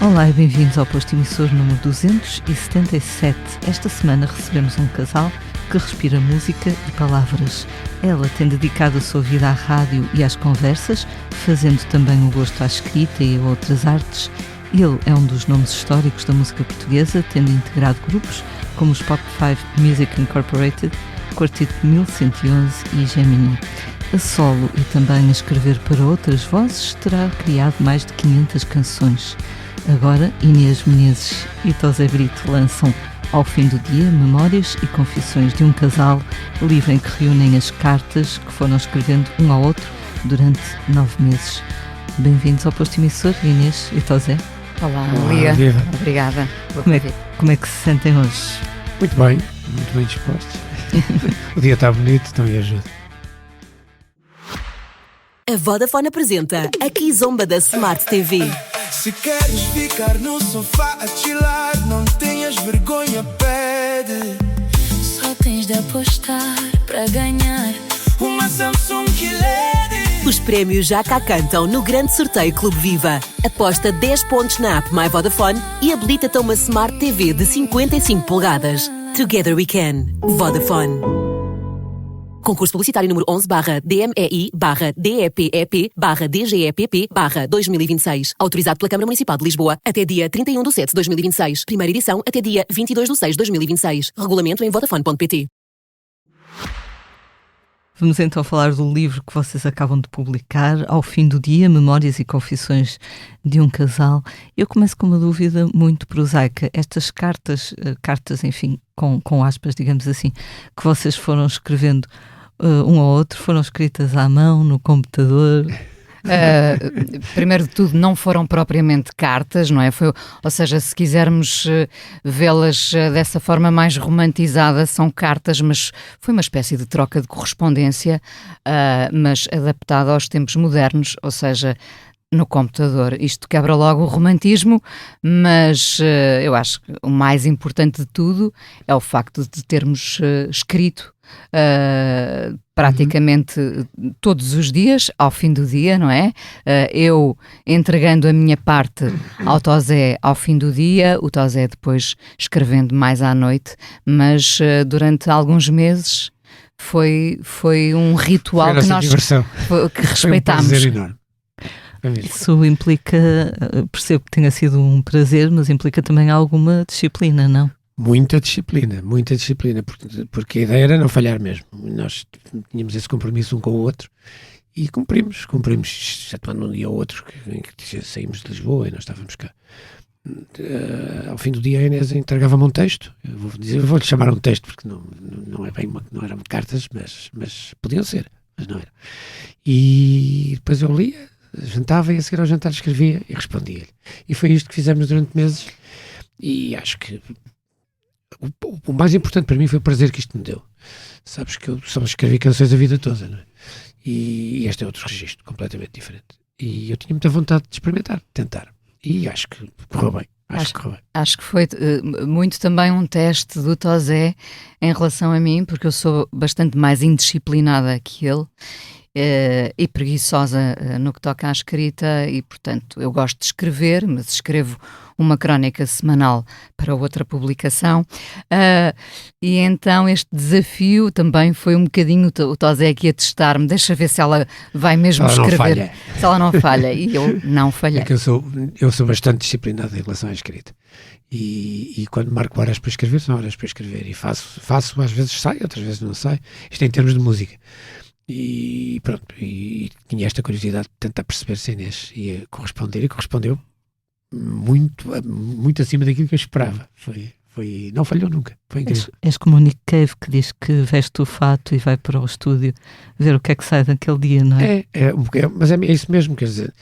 Olá e bem-vindos ao posto emissor número 277. Esta semana recebemos um casal que respira música e palavras. Ela tem dedicado a sua vida à rádio e às conversas, fazendo também o gosto à escrita e a outras artes. Ele é um dos nomes históricos da música portuguesa, tendo integrado grupos como os Pop 5 Music Incorporated, Quarteto 1111 e Gemini. A solo e também a escrever para outras vozes, terá criado mais de 500 canções. Agora, Inês Menezes e Tosé Brito lançam Ao Fim do Dia memórias e confissões de um casal, livro em que reúnem as cartas que foram escrevendo um ao outro durante 9 meses. Bem-vindos ao posto emissor, Inês e Tosé. Olá, Lia. Viva. Obrigada. Como é que se sentem hoje? Muito bem dispostos. O dia está bonito, então me ajuda. A Vodafone apresenta a Kizomba da Smart TV. Se queres ficar no sofá a chilar, não tenhas vergonha, pede. Só tens de apostar para ganhar Uma Samsung LED. Os prémios já cá cantam no grande sorteio Clube Viva. Aposta 10 pontos na app My Vodafone e habilita-te a uma Smart TV de 55 polegadas. Together we can. Vodafone. Concurso publicitário número 11/DMEI/DEPEP/DGEPP/2026. Autorizado pela Câmara Municipal de Lisboa até dia 31/7/2026. Primeira edição até dia 22/6/2026. Regulamento em vodafone.pt. Vamos então falar do livro que vocês acabam de publicar, Ao Fim do Dia, memórias e confissões de um casal. Eu começo com uma dúvida muito prosaica. Estas cartas, enfim, com aspas, digamos assim, que vocês foram escrevendo um ao outro, foram escritas à mão, no computador? Primeiro de tudo, não foram propriamente cartas, não é? Ou seja, se quisermos vê-las dessa forma mais romantizada, são cartas, mas foi uma espécie de troca de correspondência, mas adaptada aos tempos modernos, ou seja, no computador. Isto quebra logo o romantismo, mas eu acho que o mais importante de tudo é o facto de termos escrito praticamente todos os dias, ao fim do dia, não é? Eu entregando a minha parte ao Tosé ao fim do dia, o Tosé depois escrevendo mais à noite, mas durante alguns meses foi um ritual que nós que respeitámos. Foi um prazer enorme. Isso implica, percebo que tenha sido um prazer, mas implica também alguma disciplina, não? Muita disciplina, porque a ideia era não falhar mesmo. Nós tínhamos esse compromisso um com o outro e cumprimos, atuando um dia ou outro, em que saímos de Lisboa e nós estávamos cá. Ao fim do dia a Inês entregava-me um texto. Eu vou-lhe chamar um texto porque não é bem não eram cartas, mas podiam ser, mas não era. E depois eu lia, jantava e a seguir ao jantar escrevia e respondia-lhe. E foi isto que fizemos durante meses e acho que o mais importante para mim foi o prazer que isto me deu. Sabes que eu só escrevi canções a vida toda, não é? E este é outro registro, completamente diferente. E eu tinha muita vontade de experimentar, de tentar. E acho que correu bem. Acho que foi muito também um teste do Tosé em relação a mim, porque eu sou bastante mais indisciplinada que ele. E preguiçosa no que toca à escrita e, portanto, eu gosto de escrever, mas escrevo uma crónica semanal para outra publicação e então este desafio também foi um bocadinho o Tosé aqui a testar-me, deixa ver se ela vai mesmo escrever, se ela não falha, e eu não falhei. É que eu sou bastante disciplinado em relação à escrita e quando marco horas para escrever, são horas para escrever e faço às vezes sai, outras vezes não sai, isto é em termos de música. E pronto, e tinha esta curiosidade de tentar perceber se a Inês ia corresponder, e correspondeu muito acima daquilo que eu esperava. Não falhou nunca, foi incrível. És como o Nick Cave, que diz que veste o fato e vai para o estúdio ver o que é que sai daquele dia, não é? Mas é isso mesmo, quer dizer,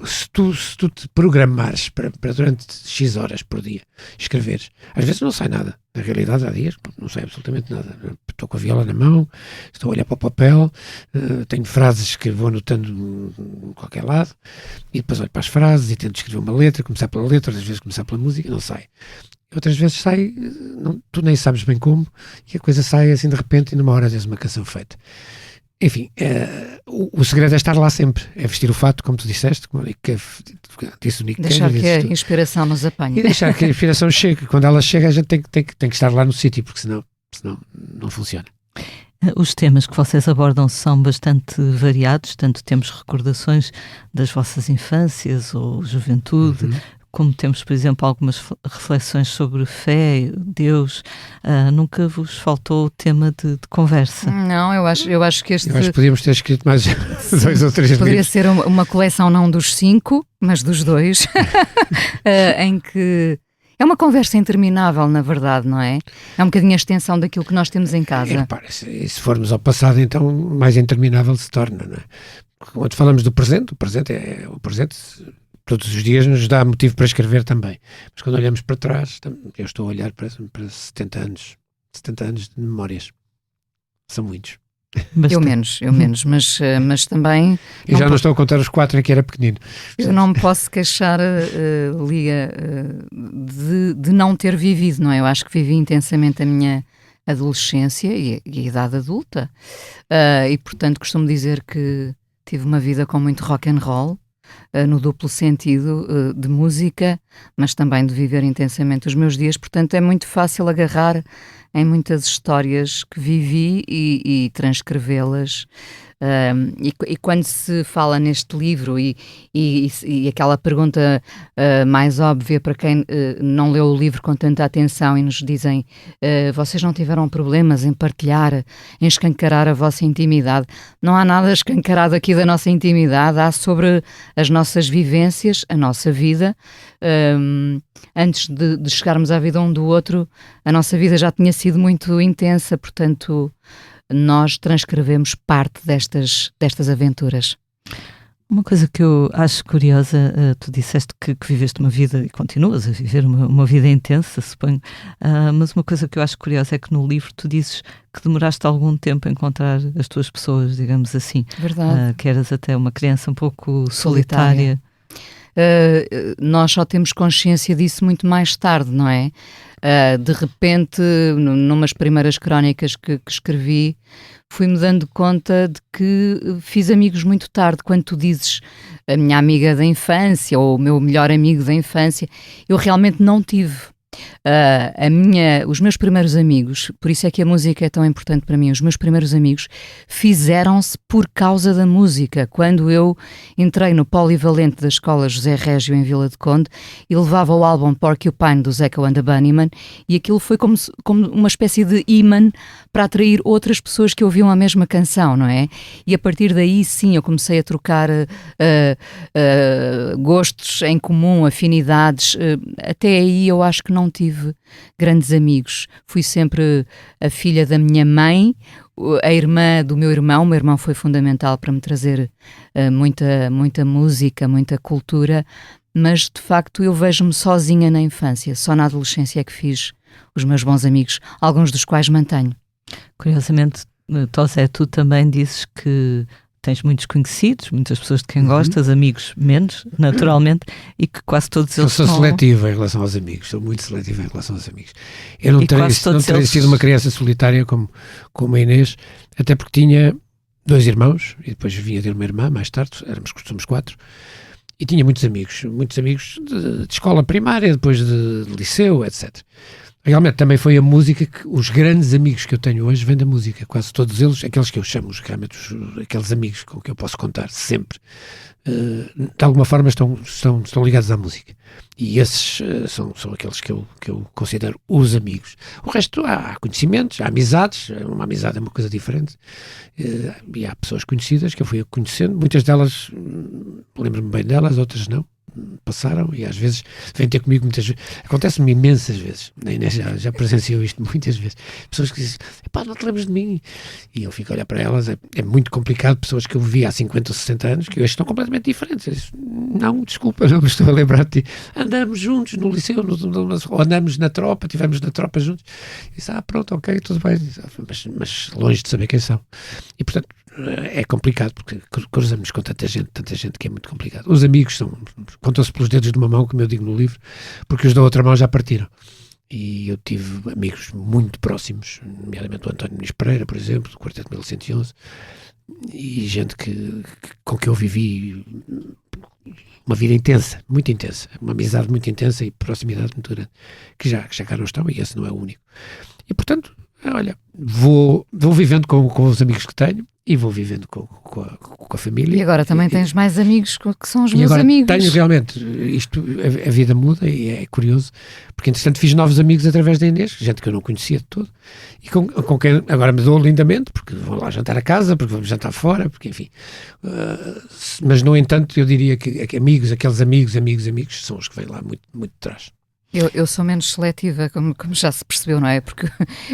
se tu te programares para durante X horas por dia escreveres, às vezes não sai nada. Na realidade, há dias não sai absolutamente nada. Estou com a viola na mão, estou a olhar para o papel, tenho frases que vou anotando em qualquer lado, e depois olho para as frases e tento escrever uma letra, começar pela letra, às vezes começar pela música, não sai. Outras vezes sai, tu nem sabes bem como, e a coisa sai assim de repente e numa hora tens uma canção feita. Enfim, o segredo é estar lá sempre, é vestir o fato, como tu disseste, disse o Nick Deixar Cave, que a inspiração nos apanhe. e deixar que a inspiração chegue. Quando ela chega, a gente tem que estar lá no sítio, porque senão não funciona. Os temas que vocês abordam são bastante variados, tanto temos recordações das vossas infâncias ou juventude, como temos, por exemplo, algumas reflexões sobre fé, Deus. Nunca vos faltou o tema de conversa? Não, eu acho que este... Eu acho que podíamos ter escrito mais 2 ou 3 Poderia livros. ser uma coleção não dos 5, mas dos 2, em que... É uma conversa interminável, na verdade, não é? É um bocadinho a extensão daquilo que nós temos em casa. Repara, se formos ao passado, então mais interminável se torna, não é? Quando falamos do presente, o presente todos os dias nos dá motivo para escrever também. Mas quando olhamos para trás, eu estou a olhar para 70 anos de memórias. São muitos. Eu menos, mas também... E já não estou a contar os 4 em que era pequenino. Eu não me posso queixar, Lia, de não ter vivido, não é? Eu acho que vivi intensamente a minha adolescência e a idade adulta. E, portanto, costumo dizer que tive uma vida com muito rock and roll, no duplo sentido de música, mas também de viver intensamente os meus dias. Portanto, é muito fácil agarrar em muitas histórias que vivi e transcrevê-las. E quando se fala neste livro e aquela pergunta mais óbvia para quem não leu o livro com tanta atenção e nos dizem vocês não tiveram problemas em partilhar, em escancarar a vossa intimidade. Não há nada escancarado aqui da nossa intimidade, há sobre as nossas vivências, a nossa vida. Antes de chegarmos à vida um do outro, a nossa vida já tinha sido muito intensa, portanto nós transcrevemos parte destas aventuras. Uma coisa que eu acho curiosa, tu disseste que viveste uma vida e continuas a viver uma vida intensa, suponho, mas uma coisa que eu acho curiosa é que no livro tu dizes que demoraste algum tempo a encontrar as tuas pessoas, digamos assim. Verdade. Que eras até uma criança um pouco solitária. Nós só temos consciência disso muito mais tarde, não é? De repente, numas primeiras crónicas que escrevi, fui-me dando conta de que fiz amigos muito tarde. Quando tu dizes a minha amiga da infância ou o meu melhor amigo da infância, eu realmente não tive. Os meus primeiros amigos, por isso é que a música é tão importante para mim, os meus primeiros amigos fizeram-se por causa da música. Quando eu entrei no polivalente da escola José Régio em Vila de Conde e levava o álbum Porcupine do Echo and the Bunnymen, e aquilo foi como uma espécie de imã para atrair outras pessoas que ouviam a mesma canção, não é? E a partir daí sim eu comecei a trocar gostos em comum, afinidades. Até aí eu acho que não tive grandes amigos. Fui sempre a filha da minha mãe, a irmã do meu irmão. O meu irmão foi fundamental para me trazer muita música, muita cultura, mas de facto eu vejo-me sozinha na infância. Só na adolescência é que fiz os meus bons amigos, alguns dos quais mantenho. Curiosamente, Tosé, tu também dizes que tens muitos conhecidos, muitas pessoas de quem gostas, amigos menos, naturalmente, e que quase todos eles sou seletivo em relação aos amigos, sou muito seletivo em relação aos amigos. Eu não terei sido uma criança solitária como a Inês, até porque tinha 2 irmãos, e depois vinha ter uma irmã mais tarde, somos 4, e tinha muitos amigos de escola primária, depois de liceu, etc. Realmente também foi a música que os grandes amigos que eu tenho hoje vêm da música, quase todos eles, aqueles que eu chamo aqueles amigos com que eu posso contar sempre, de alguma forma estão ligados à música. E esses são aqueles que eu considero os amigos. O resto há conhecimentos, há amizades, uma amizade é uma coisa diferente, e há pessoas conhecidas que eu fui conhecendo, muitas delas lembro-me bem delas, outras não. Passaram e às vezes vêm ter comigo muitas vezes, acontece-me imensas vezes, a Inês já presenciou isto muitas vezes, pessoas que dizem, não te lembras de mim, e eu fico a olhar para elas, é muito complicado, pessoas que eu vi há 50 ou 60 anos, que hoje estão completamente diferentes. Eu disse, não, desculpa, não me estou a lembrar de ti, andamos juntos no liceu, ou andamos na tropa, estivemos na tropa juntos, e disse, pronto, ok, tudo bem, mas longe de saber quem são, e portanto é complicado, porque cruzamos com tanta gente que é muito complicado. Os amigos contam-se pelos dedos de uma mão, como eu digo no livro, porque os da outra mão já partiram. E eu tive amigos muito próximos, nomeadamente o António Muniz Pereira, por exemplo, do Quarteto 1111, e gente com que eu vivi uma vida intensa, muito intensa, uma amizade muito intensa e proximidade muito grande, que já cá não estão, e esse não é o único. E, portanto, olha, vou vivendo com os amigos que tenho e vou vivendo com a família. E agora também tens mais amigos que são os meus agora amigos. Tenho realmente, a vida muda e é curioso, porque entretanto fiz novos amigos através da Inês, gente que eu não conhecia de todo, e com quem agora me dou lindamente, porque vou lá jantar a casa, porque vamos jantar fora, porque enfim. Mas no entanto eu diria que aqueles amigos são os que vêm lá muito, muito de trás. Eu sou menos seletiva, como já se percebeu, não é? Porque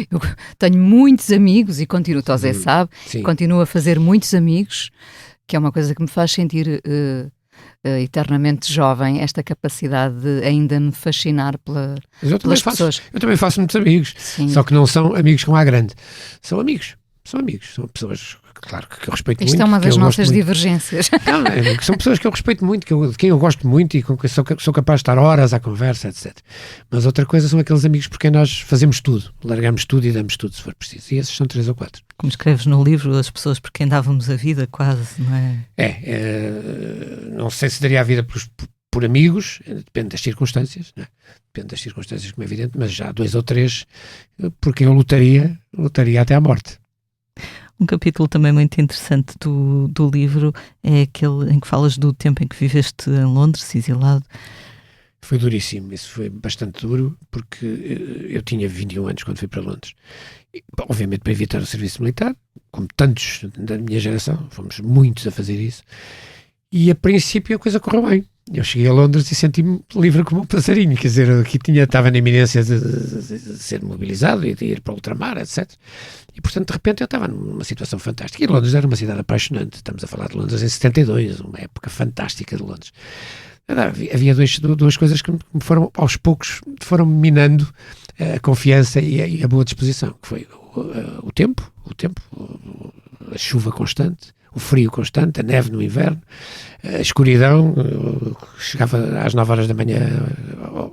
eu tenho muitos amigos e continuo, o Tosé sabe, continuo a fazer muitos amigos, que é uma coisa que me faz sentir eternamente jovem, esta capacidade de ainda me fascinar pelas pessoas. Eu também faço muitos amigos, só que não são amigos com A grande, são amigos, são pessoas, claro, que eu respeito muito. Isto é uma das nossas divergências. Não, são pessoas que eu respeito muito, de quem eu gosto muito e com quem sou capaz de estar horas à conversa, etc. Mas outra coisa são aqueles amigos por quem nós fazemos tudo, largamos tudo e damos tudo se for preciso. E esses são 3 ou 4. Como escreves no livro, as pessoas por quem dávamos a vida quase, não é? Não sei se daria a vida por amigos, depende das circunstâncias, não é? Depende das circunstâncias, como é evidente, mas já 2 ou 3 por quem eu lutaria até à morte. Um capítulo também muito interessante do livro é aquele em que falas do tempo em que viveste em Londres, exilado. Foi duríssimo, isso foi bastante duro, porque eu tinha 21 anos quando fui para Londres. E, obviamente para evitar o serviço militar, como tantos da minha geração, fomos muitos a fazer isso, e a princípio a coisa correu bem. Eu cheguei a Londres e senti-me livre como um passarinho, quer dizer, aqui estava na iminência de ser mobilizado e de ir para o ultramar, etc. E, portanto, de repente eu estava numa situação fantástica. E Londres era uma cidade apaixonante. Estamos a falar de Londres em 72, uma época fantástica de Londres. Havia duas coisas que me foram, aos poucos, foram minando a confiança e a boa disposição, que foi o tempo, a chuva constante, o frio constante, a neve no inverno, a escuridão. Eu chegava às 9 horas da manhã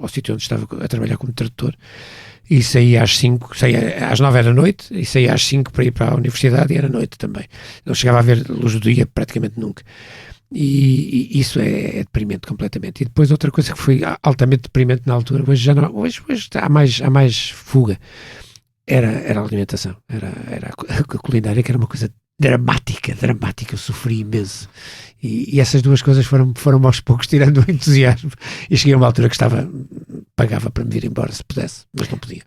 ao sítio onde estava a trabalhar como tradutor e saía às 5, às 9 era noite e saía às 5 para ir para a universidade e era noite também. Não chegava a ver luz do dia praticamente nunca. E isso é deprimente completamente. E depois outra coisa que foi altamente deprimente na altura, hoje já não, hoje há mais fuga, era a alimentação, era a culinária, que era uma coisa dramática, eu sofri imenso. E essas duas coisas foram aos poucos tirando o entusiasmo. E cheguei a uma altura que pagava para me vir embora se pudesse, mas não podia.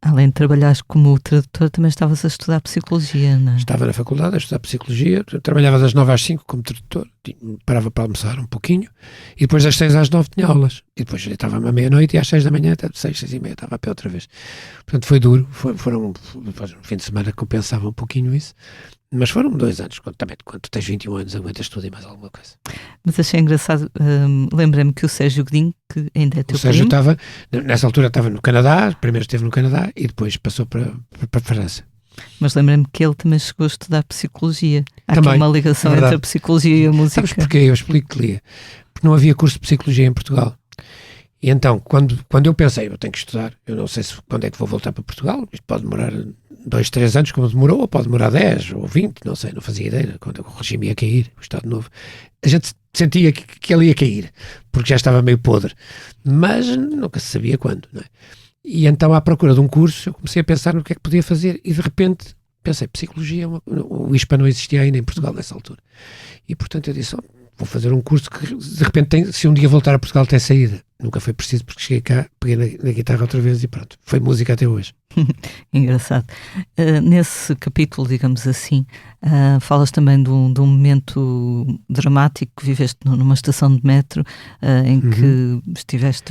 Além de trabalhares como tradutor, também estavas a estudar Psicologia, não é? Estava na faculdade a estudar Psicologia, trabalhava das 9 às 5 como tradutor, parava para almoçar um pouquinho, e depois das 6 às 9 tinha aulas, e depois eu estava à meia-noite, e às 6 da manhã, até 6:30, estava a pé outra vez. Portanto, foi duro, foram um fim de semana que compensava um pouquinho isso, mas foram 2 anos, quando tens 21 anos, aguentas tudo e mais alguma coisa. Mas achei engraçado, lembrei-me que o Sérgio Godinho, que ainda é teu primo... O Sérgio estava, nessa altura estava no Canadá, primeiro esteve no Canadá e depois passou para a França. Mas lembrei-me que ele também chegou a estudar Psicologia. Há também, aqui uma ligação entre a Psicologia e a música. Sabes porquê? Eu explico-te, Lia. Porque não havia curso de Psicologia em Portugal. E então, quando eu pensei, eu tenho que estudar, eu não sei quando é que vou voltar para Portugal, isto pode demorar 2, 3 anos como demorou, ou pode demorar 10 ou 20, não sei, não fazia ideia, quando o regime ia cair, o Estado Novo, a gente sentia que ele ia cair, porque já estava meio podre, mas nunca se sabia quando, não é? E então, à procura de um curso, eu comecei a pensar no que é que podia fazer, e de repente pensei, Psicologia, o ISPA não existia ainda em Portugal nessa altura, e portanto eu disse, vou fazer um curso que de repente se um dia voltar a Portugal tem saída. Nunca foi preciso, porque cheguei cá, peguei na guitarra outra vez e pronto, foi música até hoje. Engraçado. Nesse capítulo, digamos assim, falas também de um momento dramático que viveste numa estação de metro, em que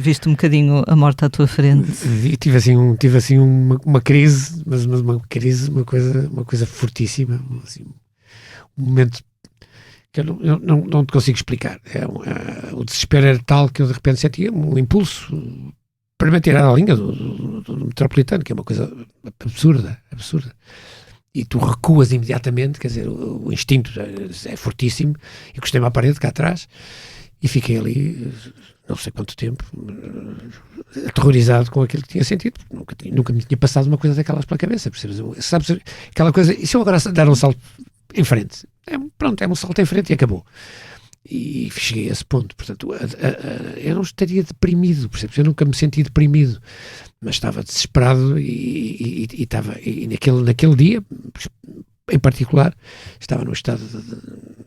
viste um bocadinho a morte à tua frente. Tive assim uma crise, mas uma coisa fortíssima, assim, um momento que eu não te consigo explicar. O desespero era tal que eu de repente sentia um impulso para me tirar a linha do metropolitano, que é uma coisa absurda. E tu recuas imediatamente, quer dizer, o instinto é fortíssimo, e encostei-me à parede cá atrás e fiquei ali não sei quanto tempo aterrorizado com aquilo que tinha sentido. Nunca me tinha passado uma coisa daquelas pela cabeça, percebes? Sabes aquela coisa, e se eu agora dar um salto em frente. Pronto, é um salto em frente e acabou. E cheguei a esse ponto. Portanto, eu não estaria deprimido, percebes? Eu nunca me senti deprimido, mas estava desesperado e naquele dia, em particular, estava num estado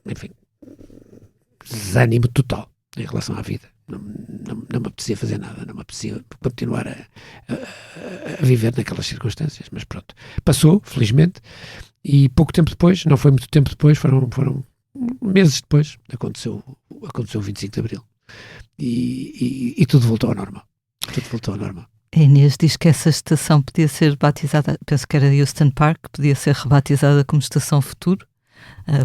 de desânimo total em relação à vida. Não me apetecia fazer nada, não me apetecia continuar a viver naquelas circunstâncias, mas pronto. Passou, felizmente, e pouco tempo depois, não foi muito tempo depois, foram meses depois, aconteceu o 25 de Abril. E tudo voltou ao normal. Tudo voltou ao normal. A Inês diz que essa estação podia ser batizada, penso que era Houston Park, podia ser rebatizada como Estação Futuro,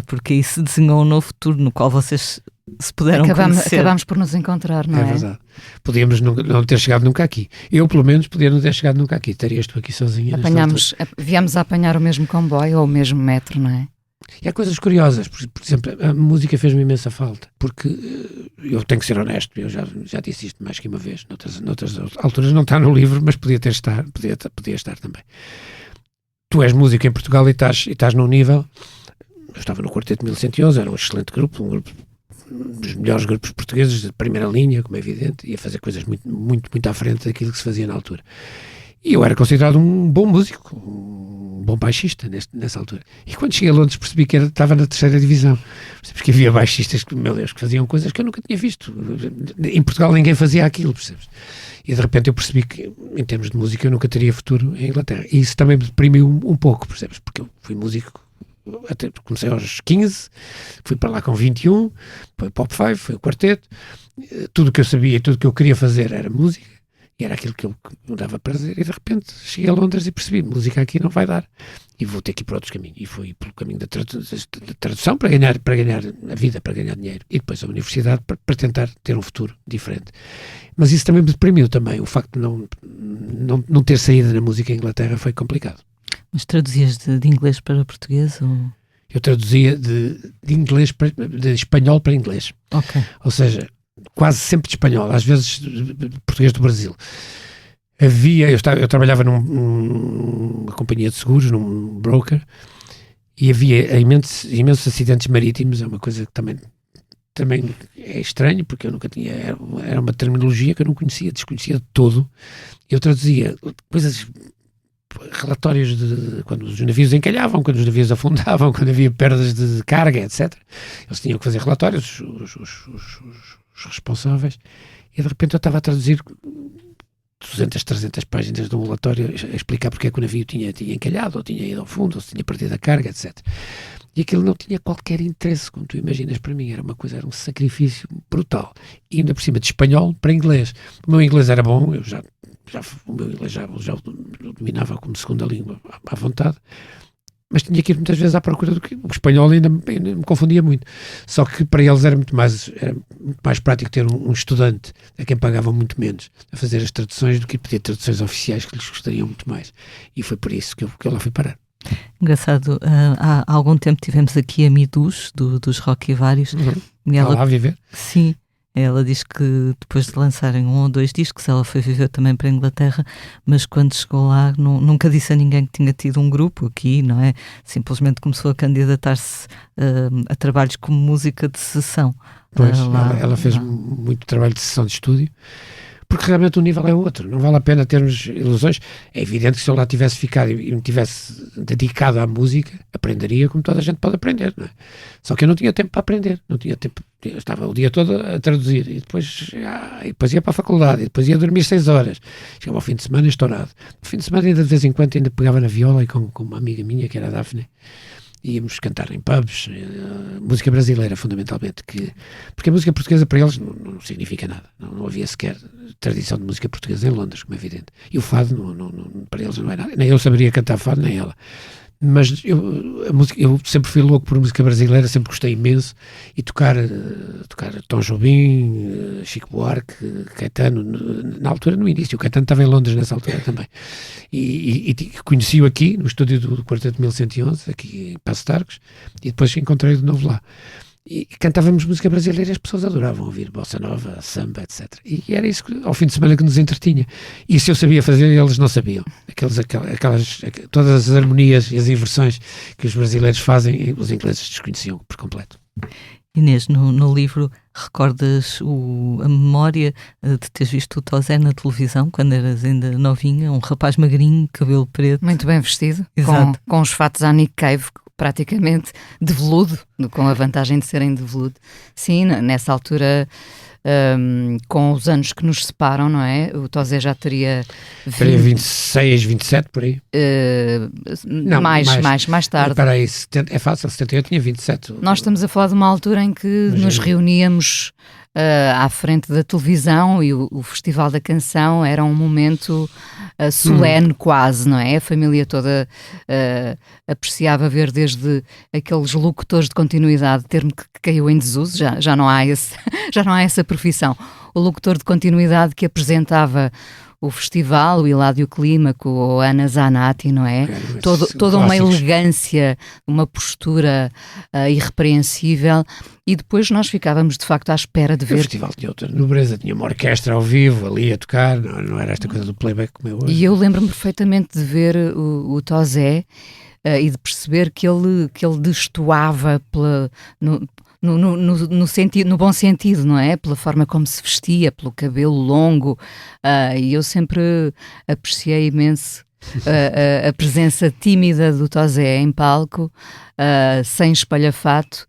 porque aí se desenhou um novo futuro no qual vocês se puderam conhecer. Acabámos por nos encontrar, não é? É verdade. Podíamos não ter chegado nunca aqui. Eu, pelo menos, podia não ter chegado nunca aqui. Estarias tu aqui sozinha. Viemos a apanhar o mesmo comboio ou o mesmo metro, não é? E há coisas curiosas, por exemplo, a música fez-me imensa falta, porque eu tenho que ser honesto, eu já disse isto mais que uma vez, noutras alturas não está no livro, mas podia estar também. Tu és músico em Portugal e estás num nível, eu estava no Quarteto 1111, era um excelente grupo, um grupo dos melhores grupos portugueses de primeira linha, como é evidente, ia fazer coisas muito, muito, muito à frente daquilo que se fazia na altura. E eu era considerado um bom músico, um bom baixista nessa altura. E quando cheguei a Londres percebi que estava na 3ª divisão. Porque havia baixistas que, meu Deus, que faziam coisas que eu nunca tinha visto. Em Portugal ninguém fazia aquilo, percebes? E de repente eu percebi que, em termos de música, eu nunca teria futuro em Inglaterra. E isso também me deprimiu um pouco, percebes? Porque eu fui músico, comecei aos 15, fui para lá com 21, foi Pop 5, foi o quarteto. Tudo o que eu sabia e tudo o que eu queria fazer era música. E era aquilo que me dava prazer, e de repente cheguei a Londres e percebi, música aqui não vai dar, e vou ter que ir por outros caminhos, e fui pelo caminho da tradução para ganhar a vida, para ganhar dinheiro, e depois a universidade para tentar ter um futuro diferente. Mas isso também me deprimiu também, o facto de não ter saído na música em Inglaterra foi complicado. Mas traduzias de inglês para português? Ou... Eu traduzia de espanhol para inglês. Ok. Ou seja, quase sempre de espanhol, às vezes de português do Brasil. Eu trabalhava numa companhia de seguros, num broker, e havia imensos acidentes marítimos. É uma coisa que também é estranho, porque eu nunca tinha, era uma terminologia que eu não conhecia, desconhecia de todo. Eu traduzia coisas, relatórios de quando os navios encalhavam, quando os navios afundavam, quando havia perdas de carga, etc. Eles tinham que fazer relatórios, os responsáveis, e de repente eu estava a traduzir 200, 300 páginas de um relatório a explicar porque é que o navio tinha encalhado, ou tinha ido ao fundo, ou se tinha perdido a carga, etc. E aquilo não tinha qualquer interesse, como tu imaginas. Para mim era um sacrifício brutal, e ainda por cima de espanhol para inglês. O meu inglês era bom, o meu inglês já o dominava como segunda língua à vontade, mas tinha que ir muitas vezes à procura do que o espanhol ainda me confundia muito. Só que para eles era muito mais prático ter um estudante a quem pagavam muito menos a fazer as traduções do que pedir traduções oficiais que lhes custariam muito mais. E foi por isso que eu lá fui parar. Engraçado, há algum tempo tivemos aqui a Midus, dos Rock e Vários. E ela lá a viver? Sim. Ela diz que depois de lançarem 1 ou 2 discos, ela foi viver também para a Inglaterra, mas quando chegou lá nunca disse a ninguém que tinha tido um grupo aqui, não é? Simplesmente começou a candidatar-se a trabalhos como música de sessão. Pois, ela fez muito trabalho de sessão de estúdio, porque realmente o nível é outro, não vale a pena termos ilusões. É evidente que se eu lá tivesse ficado e me tivesse dedicado à música, aprenderia como toda a gente pode aprender, não é? Só que eu não tinha tempo para aprender, não tinha tempo, eu estava o dia todo a traduzir, e depois ia para a faculdade, e depois ia dormir 6 horas, chegava ao fim de semana estourado. No fim de semana ainda de vez em quando ainda pegava na viola e com uma amiga minha que era a Daphne, íamos cantar em pubs, música brasileira fundamentalmente, porque a música portuguesa para eles não significa nada, não havia sequer tradição de música portuguesa em Londres, como é evidente, e o fado para eles não é nada, nem eu saberia cantar fado, nem ela. Mas eu sempre fui louco por música brasileira, sempre gostei imenso, e tocar Tom Jobim, Chico Buarque, Caetano, na altura, no início, o Caetano estava em Londres nessa altura também, e conheci-o aqui, no estúdio do Quarteto 1111, aqui em Paços de Arcos, e depois encontrei-o de novo lá. E cantávamos música brasileira e as pessoas adoravam ouvir bossa nova, samba, etc. E era isso ao fim de semana que nos entretinha. E isso eu sabia fazer e eles não sabiam. Todas as harmonias e as inversões que os brasileiros fazem, os ingleses desconheciam por completo. Inês, no livro recordas a memória de teres visto o Tosé na televisão quando eras ainda novinha, um rapaz magrinho, cabelo preto. Muito bem vestido, com os fatos à Nick Cave, praticamente de veludo, com a vantagem de serem de veludo. Sim, nessa altura, com os anos que nos separam, não é? O Tosé já teria... Teria 26, 27, por aí. Não, mais tarde. Espera aí, é fácil, 78 tinha 27. Nós estamos a falar de uma altura em que nos reuníamos à frente da televisão e o Festival da Canção era um momento solene quase, não é? A família toda apreciava ver desde aqueles locutores de continuidade, termo que caiu em desuso, já não há essa profissão. O locutor de continuidade que apresentava o festival, o Hiládio Clímaco ou a Ana Zanatti, não é? Toda uma elegância, uma postura irrepreensível, e depois nós ficávamos de facto à espera de ver... O festival tinha outra nobreza, tinha uma orquestra ao vivo ali a tocar, não era esta coisa do playback como é hoje. E eu lembro-me perfeitamente de ver o Tosé e de perceber que ele destoava no bom sentido, não é? Pela forma como se vestia, pelo cabelo longo, e eu sempre apreciei imenso a presença tímida do Tosé em palco, sem espalhafato,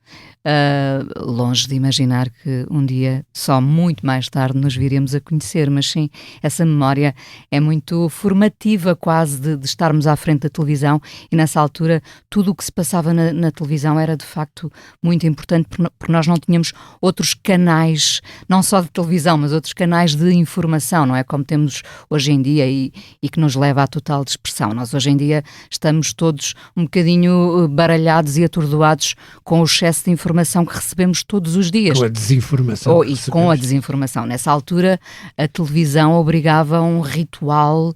longe de imaginar que um dia, só muito mais tarde, nos viríamos a conhecer, mas sim, essa memória é muito formativa quase de estarmos à frente da televisão, e nessa altura tudo o que se passava na televisão era de facto muito importante, porque nós não tínhamos outros canais, não só de televisão, mas outros canais de informação, não é? Como temos hoje em dia e que nos leva à total dispersão. Nós hoje em dia estamos todos um bocadinho baralhados e atordoados com o excesso de informação que recebemos todos os dias. Com a desinformação. Com a desinformação. Nessa altura, a televisão obrigava a um ritual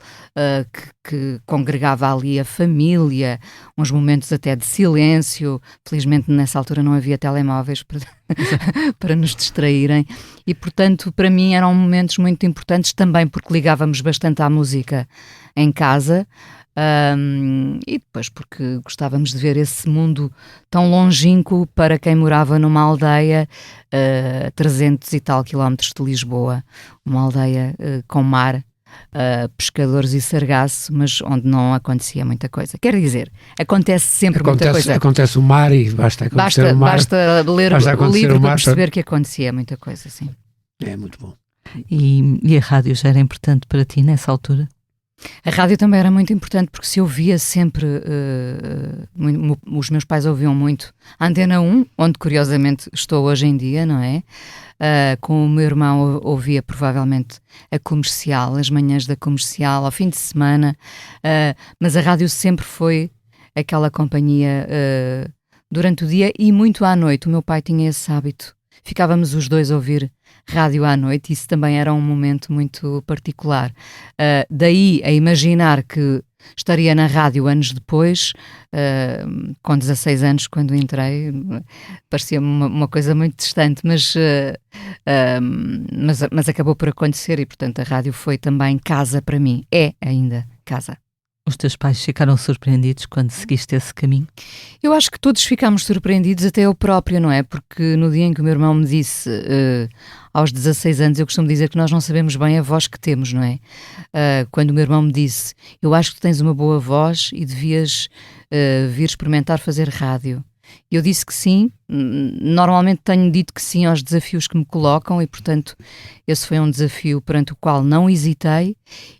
que congregava ali a família, uns momentos até de silêncio. Felizmente, nessa altura não havia telemóveis para nos distraírem. E, portanto, para mim eram momentos muito importantes também porque ligávamos bastante à música em casa. E depois porque gostávamos de ver esse mundo tão longínquo para quem morava numa aldeia 300 e tal quilómetros de Lisboa, uma aldeia com mar, pescadores e sargaço, mas onde não acontecia muita coisa. Quer dizer, acontece sempre muita coisa. Acontece o mar e basta acontecer o mar. Basta ler o livro para perceber que acontecia muita coisa, sim. É muito bom. E a rádio já era importante para ti nessa altura? A rádio também era muito importante porque se ouvia sempre, os meus pais ouviam muito a Antena 1, onde curiosamente estou hoje em dia, não é? Com o meu irmão ouvia provavelmente a Comercial, as manhãs da Comercial, ao fim de semana, mas a rádio sempre foi aquela companhia durante o dia e muito à noite. O meu pai tinha esse hábito. Ficávamos os dois a ouvir rádio à noite, isso também era um momento muito particular. Daí a imaginar que estaria na rádio anos depois, com 16 anos, quando entrei, parecia-me uma coisa muito distante, mas acabou por acontecer e, portanto, a rádio foi também casa para mim, é ainda casa. Os teus pais ficaram surpreendidos quando seguiste esse caminho? Eu acho que todos ficámos surpreendidos, até eu própria, não é? Porque no dia em que o meu irmão me disse, aos 16 anos, eu costumo dizer que nós não sabemos bem a voz que temos, não é? Quando o meu irmão me disse, eu acho que tens uma boa voz e devias vir experimentar fazer rádio. Eu disse que sim, normalmente tenho dito que sim aos desafios que me colocam e, portanto, esse foi um desafio perante o qual não hesitei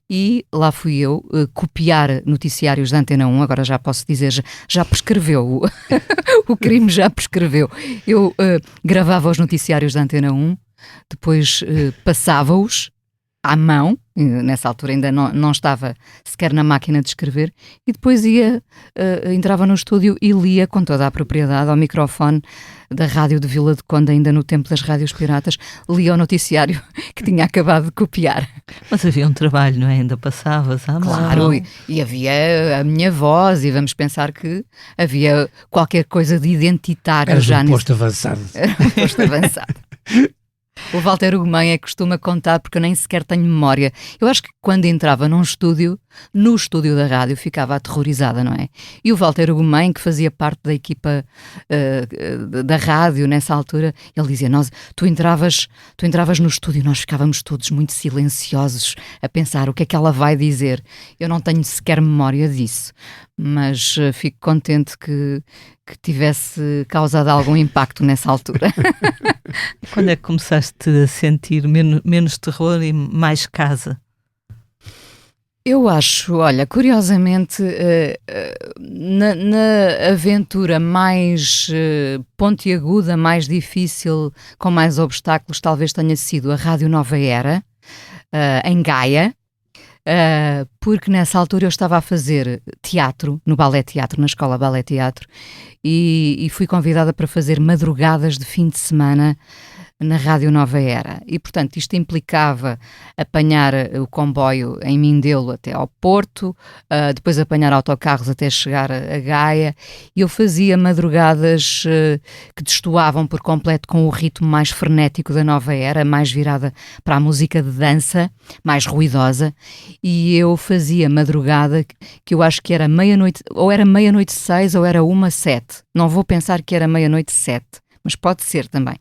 e lá fui eu copiar noticiários da Antena 1, agora já posso dizer, já prescreveu, o crime já prescreveu. Eu gravava os noticiários da Antena 1, depois passava-os à mão, Nessa altura ainda não estava sequer na máquina de escrever, e depois entrava no estúdio e lia com toda a propriedade ao microfone da rádio de Vila de Conde, ainda no tempo das rádios piratas, lia o noticiário que tinha acabado de copiar. Mas havia um trabalho, não é? Ainda passavas à mão. Claro, e havia a minha voz, e vamos pensar que havia qualquer coisa de identitário. Eras já um posto avançado. Era um posto avançado. O Walter Ugumem costuma contar, porque eu nem sequer tenho memória. Eu acho que quando entrava no estúdio da rádio, ficava aterrorizada, não é? E o Walter Ugumem, que fazia parte da equipa da rádio nessa altura, ele dizia, tu entravas no estúdio, nós ficávamos todos muito silenciosos a pensar o que é que ela vai dizer. Eu não tenho sequer memória disso, mas fico contente que tivesse causado algum impacto nessa altura. Quando é que começaste a sentir menos terror e mais casa? Eu acho, olha, curiosamente, na aventura mais pontiaguda, mais difícil, com mais obstáculos, talvez tenha sido a Rádio Nova Era, em Gaia, porque nessa altura eu estava a fazer teatro, no Ballet Teatro, na Escola Ballet Teatro, e fui convidada para fazer madrugadas de fim de semana na Rádio Nova Era, e portanto isto implicava apanhar o comboio em Mindelo até ao Porto, depois apanhar autocarros até chegar a Gaia, e eu fazia madrugadas que destoavam por completo com o ritmo mais frenético da Nova Era, mais virada para a música de dança, mais ruidosa, e eu fazia madrugada que eu acho que era meia-noite, ou era meia-noite 6 ou era 1:07, não vou pensar que era meia-noite 7, mas pode ser também.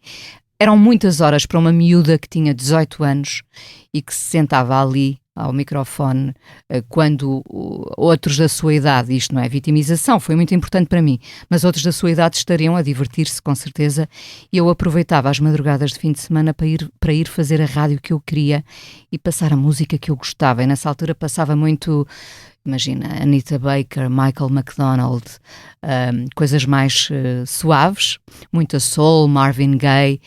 Eram muitas horas para uma miúda que tinha 18 anos e que se sentava ali ao microfone quando outros da sua idade, isto não é vitimização, foi muito importante para mim, mas outros da sua idade estariam a divertir-se com certeza, e eu aproveitava as madrugadas de fim de semana para ir fazer a rádio que eu queria e passar a música que eu gostava, e nessa altura passava muito, imagina, Anita Baker, Michael McDonald, coisas mais suaves, muita soul, Marvin Gaye,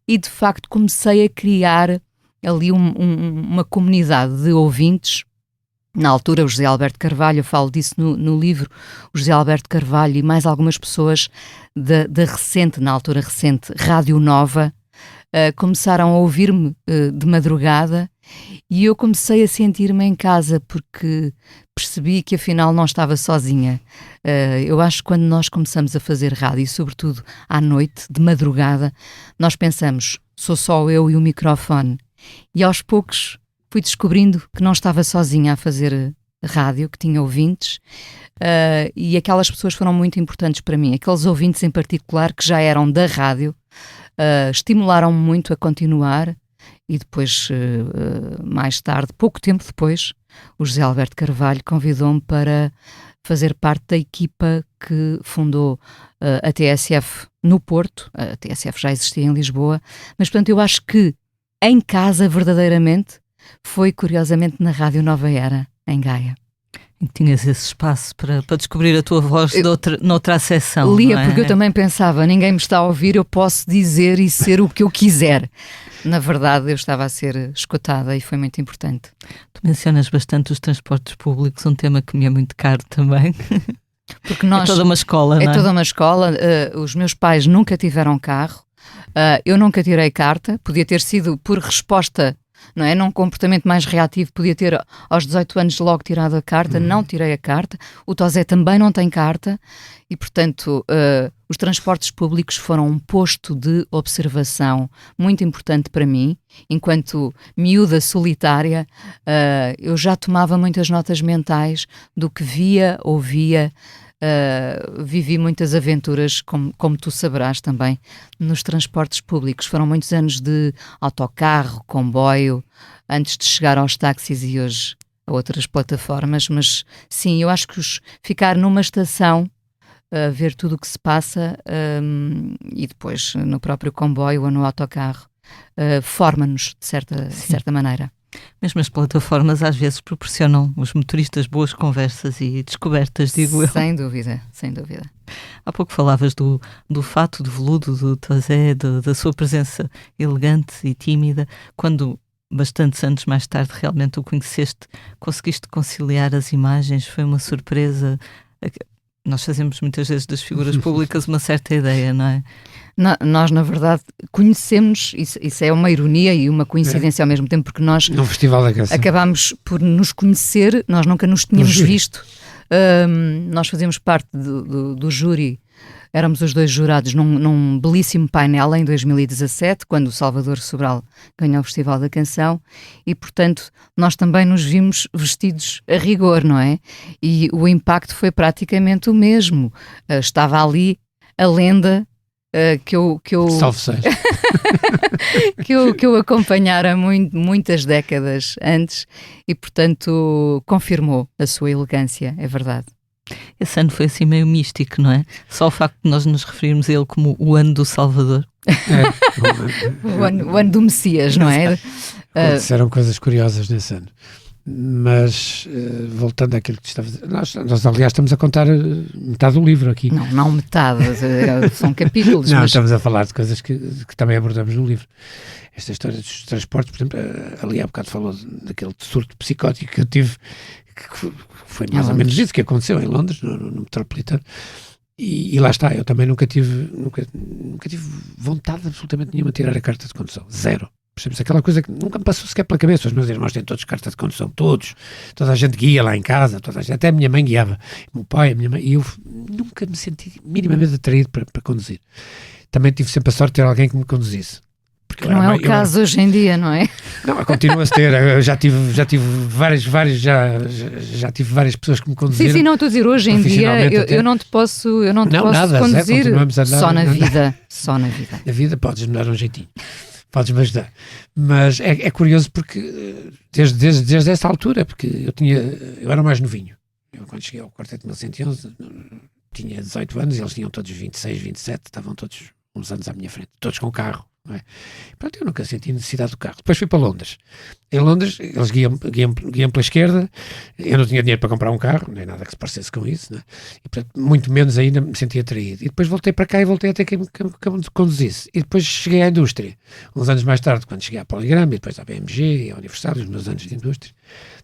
e de facto comecei a criar ali uma comunidade de ouvintes. Na altura o José Alberto Carvalho, eu falo disso no livro, o José Alberto Carvalho e mais algumas pessoas da recente, na altura recente, Rádio Nova, começaram a ouvir-me de madrugada, e eu comecei a sentir-me em casa, porque percebi que afinal não estava sozinha. Eu acho que quando nós começamos a fazer rádio, e sobretudo à noite, de madrugada, nós pensamos, sou só eu e o microfone. E aos poucos fui descobrindo que não estava sozinha a fazer rádio, que tinha ouvintes, e aquelas pessoas foram muito importantes para mim. Aqueles ouvintes em particular que já eram da rádio, estimularam-me muito a continuar, e depois, mais tarde, pouco tempo depois, o José Alberto Carvalho convidou-me para fazer parte da equipa que fundou a TSF no Porto. A TSF já existia em Lisboa, mas portanto eu acho que em casa verdadeiramente foi curiosamente na Rádio Nova Era, em Gaia. E tinhas esse espaço para descobrir a tua voz noutra acessão. Lia, não é? porque eu também pensava, ninguém me está a ouvir, eu posso dizer e ser o que eu quiser. Na verdade, eu estava a ser escutada, e foi muito importante. Tu mencionas bastante os transportes públicos, um tema que me é muito caro também. Porque nós, é toda uma escola, não é? É toda uma escola. Os meus pais nunca tiveram carro, eu nunca tirei carta, podia ter sido por resposta, não é? Num comportamento mais reativo, podia ter aos 18 anos logo tirado a carta, não tirei a carta. O Tosé também não tem carta, e portanto os transportes públicos foram um posto de observação muito importante para mim. Enquanto miúda solitária, eu já tomava muitas notas mentais do que via, ouvia. Vivi muitas aventuras, como tu saberás também, nos transportes públicos. Foram muitos anos de autocarro, comboio, antes de chegar aos táxis e hoje a outras plataformas. Mas sim, eu acho que ficar numa estação, ver tudo o que se passa, e depois no próprio comboio ou no autocarro, forma-nos de certa maneira. Mesmo as plataformas às vezes proporcionam aos motoristas boas conversas e descobertas, digo eu. Sem dúvida, sem dúvida. Há pouco falavas do fato de veludo do Tosé, da sua presença elegante e tímida. Quando bastantes anos mais tarde realmente o conheceste, conseguiste conciliar as imagens, foi uma surpresa. Nós fazemos muitas vezes das figuras públicas uma certa ideia, não é? Nós, na verdade, conhecemos, isso é uma ironia e uma coincidência ao mesmo tempo, porque nós No Festival da Canção. acabámos por nos conhecer, nós nunca nos tínhamos visto. Nós fazíamos parte do júri, éramos os dois jurados num belíssimo painel em 2017, quando o Salvador Sobral ganhou o Festival da Canção, e portanto nós também nos vimos vestidos a rigor, não é? E o impacto foi praticamente o mesmo. Estava ali a lenda que eu Salve seja. que eu acompanhara muitas décadas antes e, portanto, confirmou a sua elegância, é verdade. Esse ano foi assim meio místico, não é? Só o facto de nós nos referirmos a ele como o ano do Salvador. O ano do Messias, não é? Aconteceram coisas curiosas nesse ano. Mas, voltando àquilo que estava a dizer, nós aliás estamos a contar metade do livro aqui. Não metade, são capítulos. Não, mas... estamos a falar de coisas que também abordamos no livro. Esta história dos transportes, por exemplo, ali há bocado falou daquele surto psicótico que eu tive, que foi mais ou menos isso que aconteceu em Londres, no Metropolitano. E lá está, eu também nunca tive vontade absolutamente nenhuma de tirar a carta de condução. Zero. Percebes? Aquela coisa que nunca me passou sequer pela cabeça. Os meus irmãos têm todos carta de condução, toda a gente guia lá em casa, até a minha mãe guiava, o meu pai, a minha mãe, e eu nunca me senti minimamente atraído para conduzir. Também tive sempre a sorte de ter alguém que me conduzisse. Que não é o caso hoje em dia, não é? Não, continua-se a ter. Eu já tive várias pessoas que me conduziram. Sim, não, estou a dizer, hoje em dia eu não te posso conduzir só na vida. Na vida podes-me dar um jeitinho. Podes-me ajudar. Mas é curioso porque desde essa altura, porque eu era mais novinho. Eu quando cheguei ao Quarteto 1111 tinha 18 anos, eles tinham todos 26, 27, estavam todos uns anos à minha frente, todos com carro. Não é? Pronto, eu nunca senti necessidade do carro. Depois fui para Londres. Em Londres, eles guiam pela esquerda, eu não tinha dinheiro para comprar um carro, nem nada que se parecesse com isso, não é? E portanto, muito menos ainda me sentia atraído. E depois voltei para cá e voltei até que me conduzisse. E depois cheguei à indústria. Uns anos mais tarde, quando cheguei à Poligrama, e depois à BMG, e à Universal, os meus anos de indústria,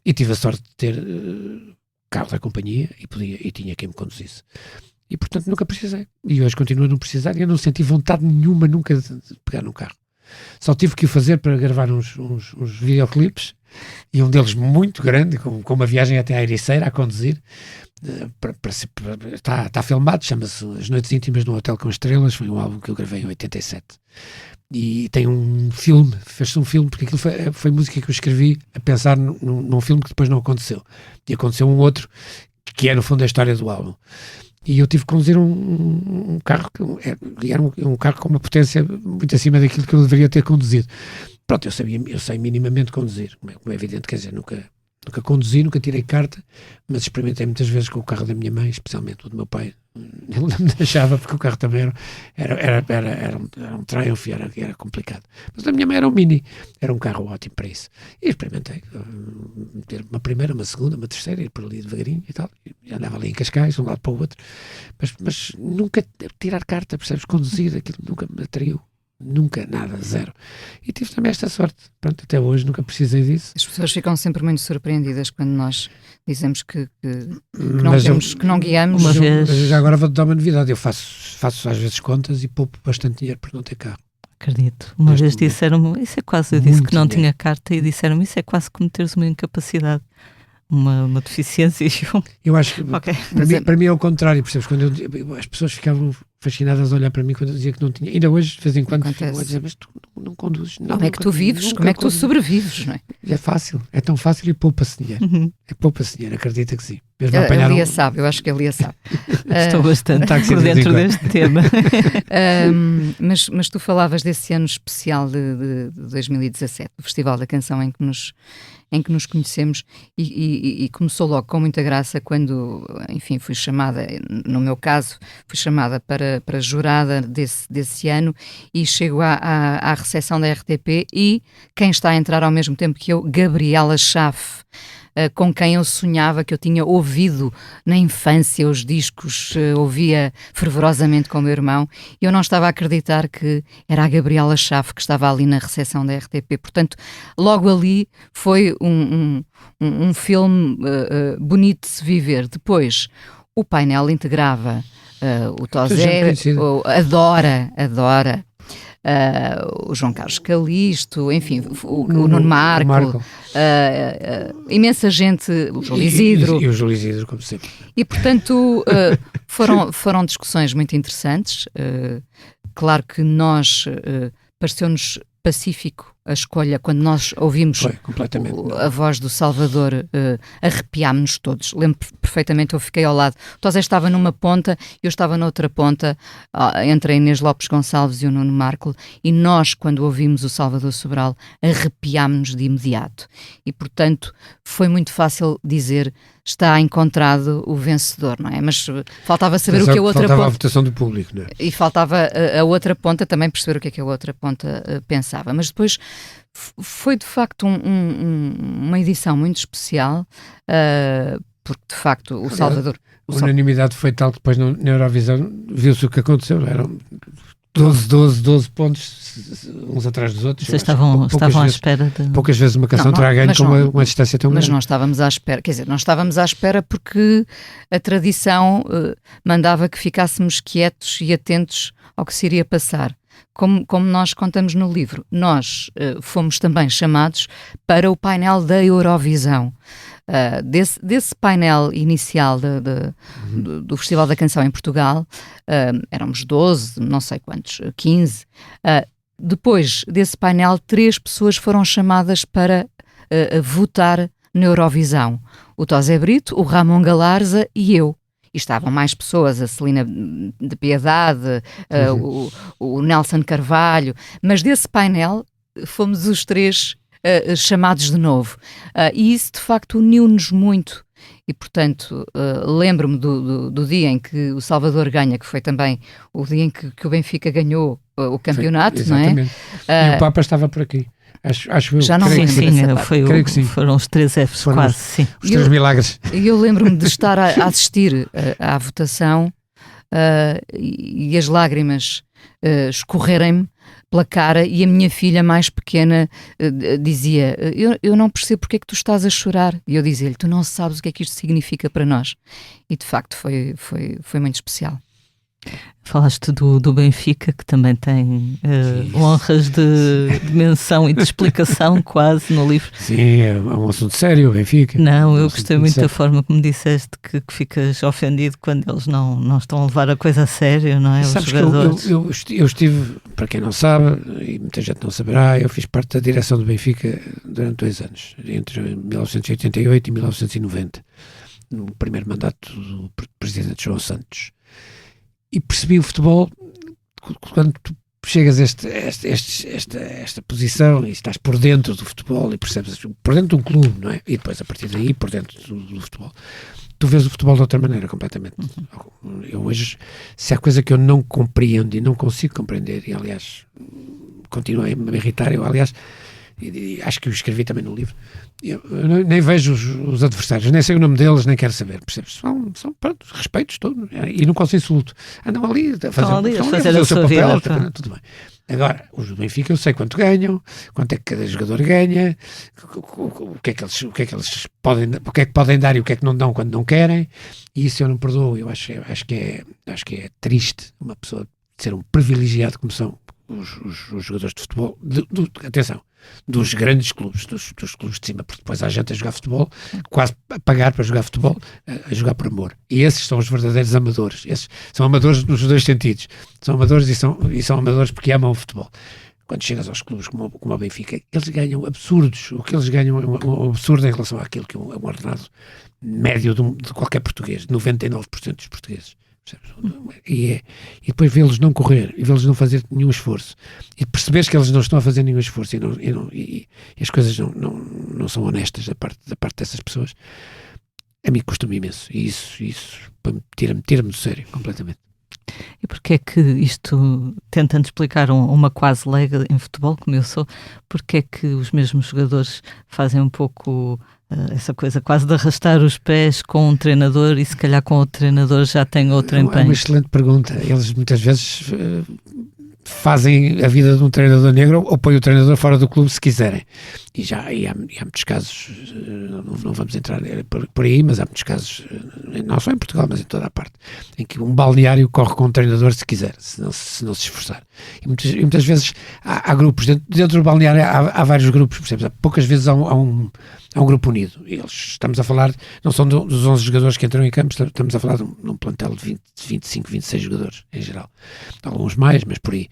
e tive a sorte de ter carro da companhia e tinha quem me conduzisse. E, portanto, nunca precisei. E hoje continuo a não precisar e eu não senti vontade nenhuma nunca de pegar num carro. Só tive que o fazer para gravar uns videoclipes e um deles muito grande, com uma viagem até à Ericeira a conduzir. Está filmado, chama-se As Noites Íntimas num Hotel com Estrelas. Foi um álbum que eu gravei em 87. E tem um filme, fez-se um filme, porque aquilo foi música que eu escrevi a pensar num filme que depois não aconteceu. E aconteceu um outro, que é no fundo a história do álbum. E eu tive que conduzir um carro que era um carro com uma potência muito acima daquilo que eu deveria ter conduzido. Pronto, eu sei minimamente conduzir, como é evidente, quer dizer, nunca conduzi, nunca tirei carta, mas experimentei muitas vezes com o carro da minha mãe, especialmente o do meu pai. Ele não me deixava, porque o carro também era um Triumph, era complicado. Mas a minha mãe era um Mini, era um carro ótimo para isso. E experimentei ter uma primeira, uma segunda, uma terceira, ir por ali devagarinho e tal. E andava ali em Cascais, de um lado para o outro. Mas nunca tirar carta, percebes? Conduzir, aquilo nunca me atraiu. Nunca, nada, zero. E tive também esta sorte. Pronto, até hoje nunca precisei disso. As pessoas ficam sempre muito surpreendidas quando nós dizemos que não guiamos. Uma vez... Mas já agora vou-te dar uma novidade. Eu faço às vezes contas e poupo bastante dinheiro por não ter carro. Acredito. Uma vez disseram-me, isso é quase, eu disse que não dinheiro. tinha carta e disseram-me, isso é quase como teres uma incapacidade. Uma deficiência. Eu acho que Okay. para mim é o contrário, percebes? Quando as pessoas ficavam fascinadas a olhar para mim quando eu dizia que não tinha. Ainda hoje, de vez em quando, ficam a dizer, mas tu não conduzes. Como é que tu vives? Como é que tu sobrevives? Não é? É fácil, é tão fácil e poupa-se dinheiro. Poupa-se dinheiro, acredita que sim. Ele sabe, eu acho que ele sabe. Estou bastante por dentro deste tema. Mas tu falavas desse ano especial de 2017, do Festival da Canção em que nos conhecemos e começou logo com muita graça quando, enfim, fui chamada, no meu caso, fui chamada para jurada desse ano e chego à recepção da RTP e quem está a entrar ao mesmo tempo que eu, Gabriela Schaff, com quem eu sonhava, que eu tinha ouvido na infância os discos, ouvia fervorosamente com o meu irmão, e eu não estava a acreditar que era a Gabriela Chafe que estava ali na recepção da RTP. Portanto, logo ali foi um filme bonito de se viver. Depois, o painel integrava o Tosé, adora o João Carlos Calisto, enfim, o Nuno Marco. Imensa gente, o Júlio Isidro. E o Júlio Isidro, como sempre. E, portanto, foram discussões muito interessantes. Claro que nós, pareceu-nos pacífico a escolha, quando nós ouvimos a voz do Salvador, arrepiámos-nos todos. Lembro perfeitamente, eu fiquei ao lado. O Tosé estava numa ponta, eu estava noutra ponta, entre a Inês Lopes Gonçalves e o Nuno Marco, e nós, quando ouvimos o Salvador Sobral, arrepiámos-nos de imediato. E, portanto, foi muito fácil dizer, está encontrado o vencedor, não é? Mas faltava saber o que a outra ponta... Faltava a votação do público, não é? E faltava a outra ponta também perceber o que é que a outra ponta pensava. Mas depois foi de facto uma edição muito especial, porque de facto o Salvador... A unanimidade foi tal que depois na Eurovisão viu-se o que aconteceu, eram 12 pontos uns atrás dos outros. Vocês estavam à espera de... Poucas vezes uma canção terá ganho com uma distância tão grande. Mas não estávamos à espera, quer dizer, não estávamos à espera porque a tradição mandava que ficássemos quietos e atentos ao que se iria passar. Como nós contamos no livro, nós fomos também chamados para o painel da Eurovisão. Desse painel inicial do Festival da Canção em Portugal, éramos 12, não sei quantos, 15. Depois desse painel, 3 pessoas foram chamadas para votar na Eurovisão. O Tosé Brito, o Ramon Galarza e eu. E estavam mais pessoas, a Celina de Piedade, o Nelson Carvalho, mas desse painel fomos os 3 chamados de novo. E isso, de facto, uniu-nos muito. E, portanto, lembro-me do dia em que o Salvador ganha, que foi também o dia em que o Benfica ganhou o campeonato, foi, exatamente. Não é? E o Papa estava por aqui. Acho eu. Já não lembro. Sim, foram os 3 Fs, quase. Sim. Os 3 milagres. E eu lembro-me de estar a assistir à votação e as lágrimas escorrerem-me pela cara, e a minha filha mais pequena dizia, eu não percebo porque é que tu estás a chorar. E eu dizia-lhe, tu não sabes o que é que isto significa para nós. E de facto foi muito especial. Falaste do Benfica, que também tem honras de menção e de explicação quase no livro. Sim, é um assunto sério, o Benfica. Não, eu gostei muito da forma como disseste que ficas ofendido quando eles não estão a levar a coisa a sério, não é? Sabes, os jogadores. Eu estive, para quem não sabe, e muita gente não saberá, eu fiz parte da direção do Benfica durante 2 anos, entre 1988 e 1990, no primeiro mandato do presidente João Santos. E percebi o futebol quando tu chegas a esta posição e estás por dentro do futebol e percebes, por dentro de um clube, não é? E depois, a partir daí, por dentro do futebol, tu vês o futebol de outra maneira, completamente. Eu hoje, se há coisa que eu não compreendo e não consigo compreender, e aliás, continuo a me irritar, eu aliás, acho que eu escrevi também no livro, eu nem vejo os adversários, nem sei o nome deles, nem quero saber, percebes? São pronto, respeitos todos, e não consigo insulto. Andam ali a fazer o seu papel, tudo bem. Agora, os do Benfica eu sei quanto ganham, quanto é que cada jogador ganha, o que é que eles podem, o que é que podem dar e o que é que não dão quando não querem, e isso eu não perdoo. Eu acho que é triste uma pessoa ser um privilegiado como são os jogadores de futebol, atenção, dos grandes clubes, dos clubes de cima, porque depois há gente a jogar futebol, quase a pagar para jogar futebol, a jogar por amor. E esses são os verdadeiros amadores. Esses são amadores nos 2 sentidos. São amadores e são amadores porque amam o futebol. Quando chegas aos clubes como o Benfica, eles ganham absurdos. O que eles ganham é um absurdo em relação àquilo que é um ordenado médio de qualquer português, de 99% dos portugueses. E depois vê-los não correr e vê-los não fazer nenhum esforço e perceberes que eles não estão a fazer nenhum esforço e as coisas não são honestas da parte dessas pessoas, a mim custa-me imenso, e isso tira-me do sério completamente. E porque é que isto, tentando explicar uma quase leiga em futebol como eu sou, porque é que os mesmos jogadores fazem um pouco essa coisa quase de arrastar os pés com um treinador e se calhar com o treinador já tem outro empenho? É uma excelente pergunta. Eles muitas vezes fazem a vida de um treinador negro ou põem o treinador fora do clube se quiserem. E há muitos casos, não vamos entrar por aí, mas há muitos casos, não só em Portugal, mas em toda a parte, em que um balneário corre com um treinador se quiser, se não se esforçar. E muitas vezes há grupos, dentro do balneário há vários grupos, percebes? Poucas vezes há um grupo unido. Estamos a falar, não são dos 11 jogadores que entram em campo, estamos a falar de um plantel de 25, 26 jogadores em geral. Alguns mais, mas por aí.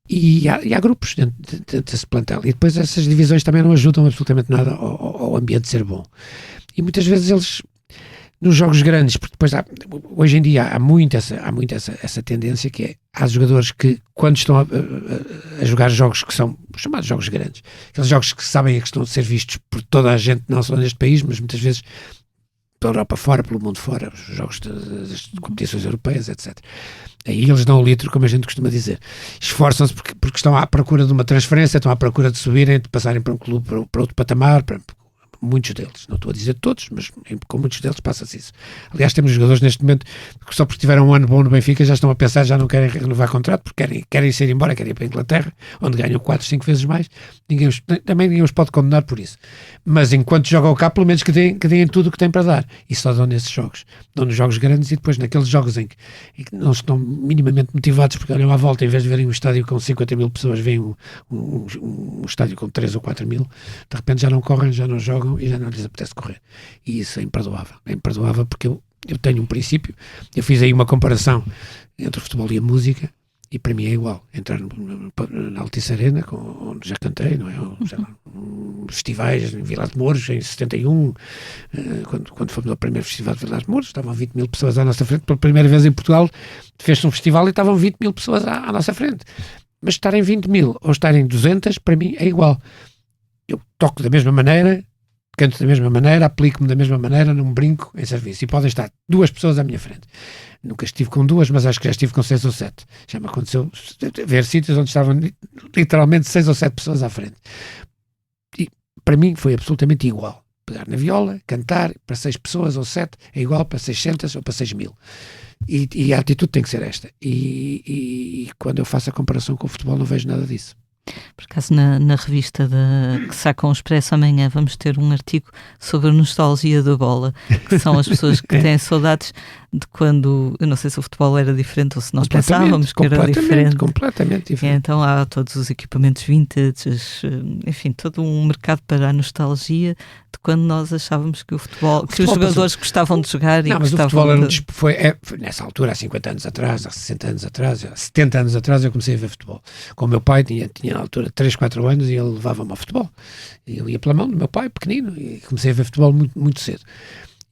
E há grupos dentro desse plantel. E depois essas divisões também não ajudam absolutamente nada ao ambiente ser bom. E muitas vezes eles, nos jogos grandes, porque depois hoje em dia há muito essa tendência que é, há jogadores que quando estão a jogar jogos que são chamados jogos grandes, aqueles jogos que sabem que estão a ser vistos por toda a gente, não só neste país, mas muitas vezes pela Europa fora, pelo mundo fora, os jogos das competições europeias, etc. Aí eles dão o litro, como a gente costuma dizer. Esforçam-se porque estão à procura de uma transferência, estão à procura de subirem, de passarem para um clube, para outro patamar, muitos deles, não estou a dizer todos, mas com muitos deles passa-se isso. Aliás, temos jogadores neste momento que só porque tiveram um ano bom no Benfica já estão a pensar, já não querem renovar contrato, porque querem ir embora, querem ir para a Inglaterra, onde ganham 4, 5 vezes mais. Também ninguém os pode condenar por isso. Mas enquanto jogam cá, pelo menos que deem tudo o que têm para dar. E só dão nesses jogos. Dão nos jogos grandes e depois naqueles jogos em que não estão minimamente motivados porque olham à volta, em vez de verem um estádio com 50 mil pessoas, veem um estádio com 3 ou 4 mil, de repente já não correm, já não jogam e já não lhes apetece correr. E isso é imperdoável. É imperdoável porque eu tenho um princípio. Eu fiz aí uma comparação entre o futebol e a música e para mim é igual. Entrar na Altice Arena, onde já cantei, não é? Sei lá, festivais em Vilar de Mouros, em 71, quando fomos ao primeiro festival de Vilar de Mouros, estavam 20 mil pessoas à nossa frente. Pela primeira vez em Portugal fez-se um festival e estavam 20 mil pessoas à nossa frente. Mas estarem 20 mil ou estarem 200, para mim é igual. Eu toco da mesma maneira, canto da mesma maneira, aplico-me da mesma maneira, não brinco em serviço. E podem estar 2 pessoas à minha frente. Nunca estive com 2, mas acho que já estive com 6 ou 7. Já me aconteceu ver sítios onde estavam literalmente 6 ou 7 pessoas à frente. E para mim foi absolutamente igual. Pegar na viola, cantar para 6 pessoas ou 7 é igual para 600 ou para 6 mil. E a atitude tem que ser esta. E quando eu faço a comparação com o futebol não vejo nada disso. Por acaso na revista que sai com o Expresso amanhã vamos ter um artigo sobre a nostalgia da bola, que são as pessoas que têm saudades de quando, eu não sei se o futebol era diferente ou se nós pensávamos que era diferente. Completamente diferente. E então há todos os equipamentos vintage, enfim, todo um mercado para a nostalgia de quando nós achávamos que o futebol os jogadores gostavam de jogar. Não, mas o futebol foi nessa altura, há 50 anos atrás, há 60 anos atrás, há 70 anos atrás eu comecei a ver futebol. Com o meu pai, tinha na altura 3, 4 anos e ele levava-me ao futebol. Eu ia pela mão do meu pai, pequenino, e comecei a ver futebol muito, muito cedo.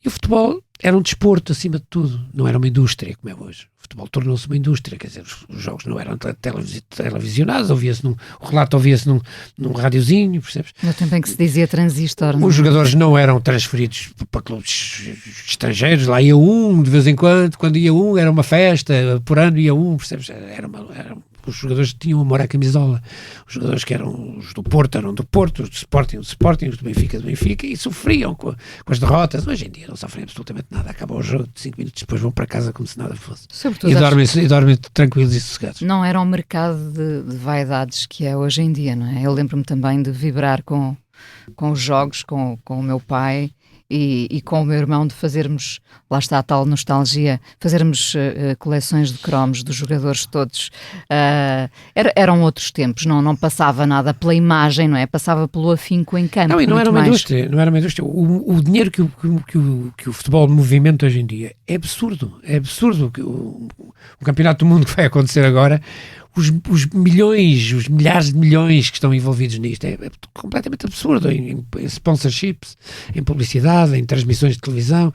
E o futebol era um desporto acima de tudo, não era uma indústria como é hoje. O futebol tornou-se uma indústria, quer dizer, os jogos não eram televisionados, o relato ouvia-se num radiozinho, percebes? No tempo em que se dizia transistor. Os jogadores não eram transferidos para clubes estrangeiros, lá ia um, de vez em quando ia um, era uma festa, por ano ia um, percebes? Os jogadores tinham amor à camisola. Os jogadores que eram os do Porto eram do Porto, os do Sporting, os do Benfica, e sofriam com as derrotas. Hoje em dia não sofrem absolutamente nada. Acaba o jogo, 5 minutos depois vão para casa como se nada fosse. E dormem tranquilos e sossegados. Não era um mercado de vaidades que é hoje em dia, não é? Eu lembro-me também de vibrar com os jogos, com o meu pai e com o meu irmão, de fazermos, lá está a tal nostalgia, fazermos coleções de cromos dos jogadores todos. Eram outros tempos, não passava nada pela imagem, não é? Passava pelo afinco em campo. Não, e não era uma indústria. O dinheiro que o futebol movimenta hoje em dia é absurdo. É absurdo. O campeonato do mundo que vai acontecer agora, os milhões, os milhares de milhões que estão envolvidos nisto, é completamente absurdo, em sponsorships, em publicidade, em transmissões de televisão,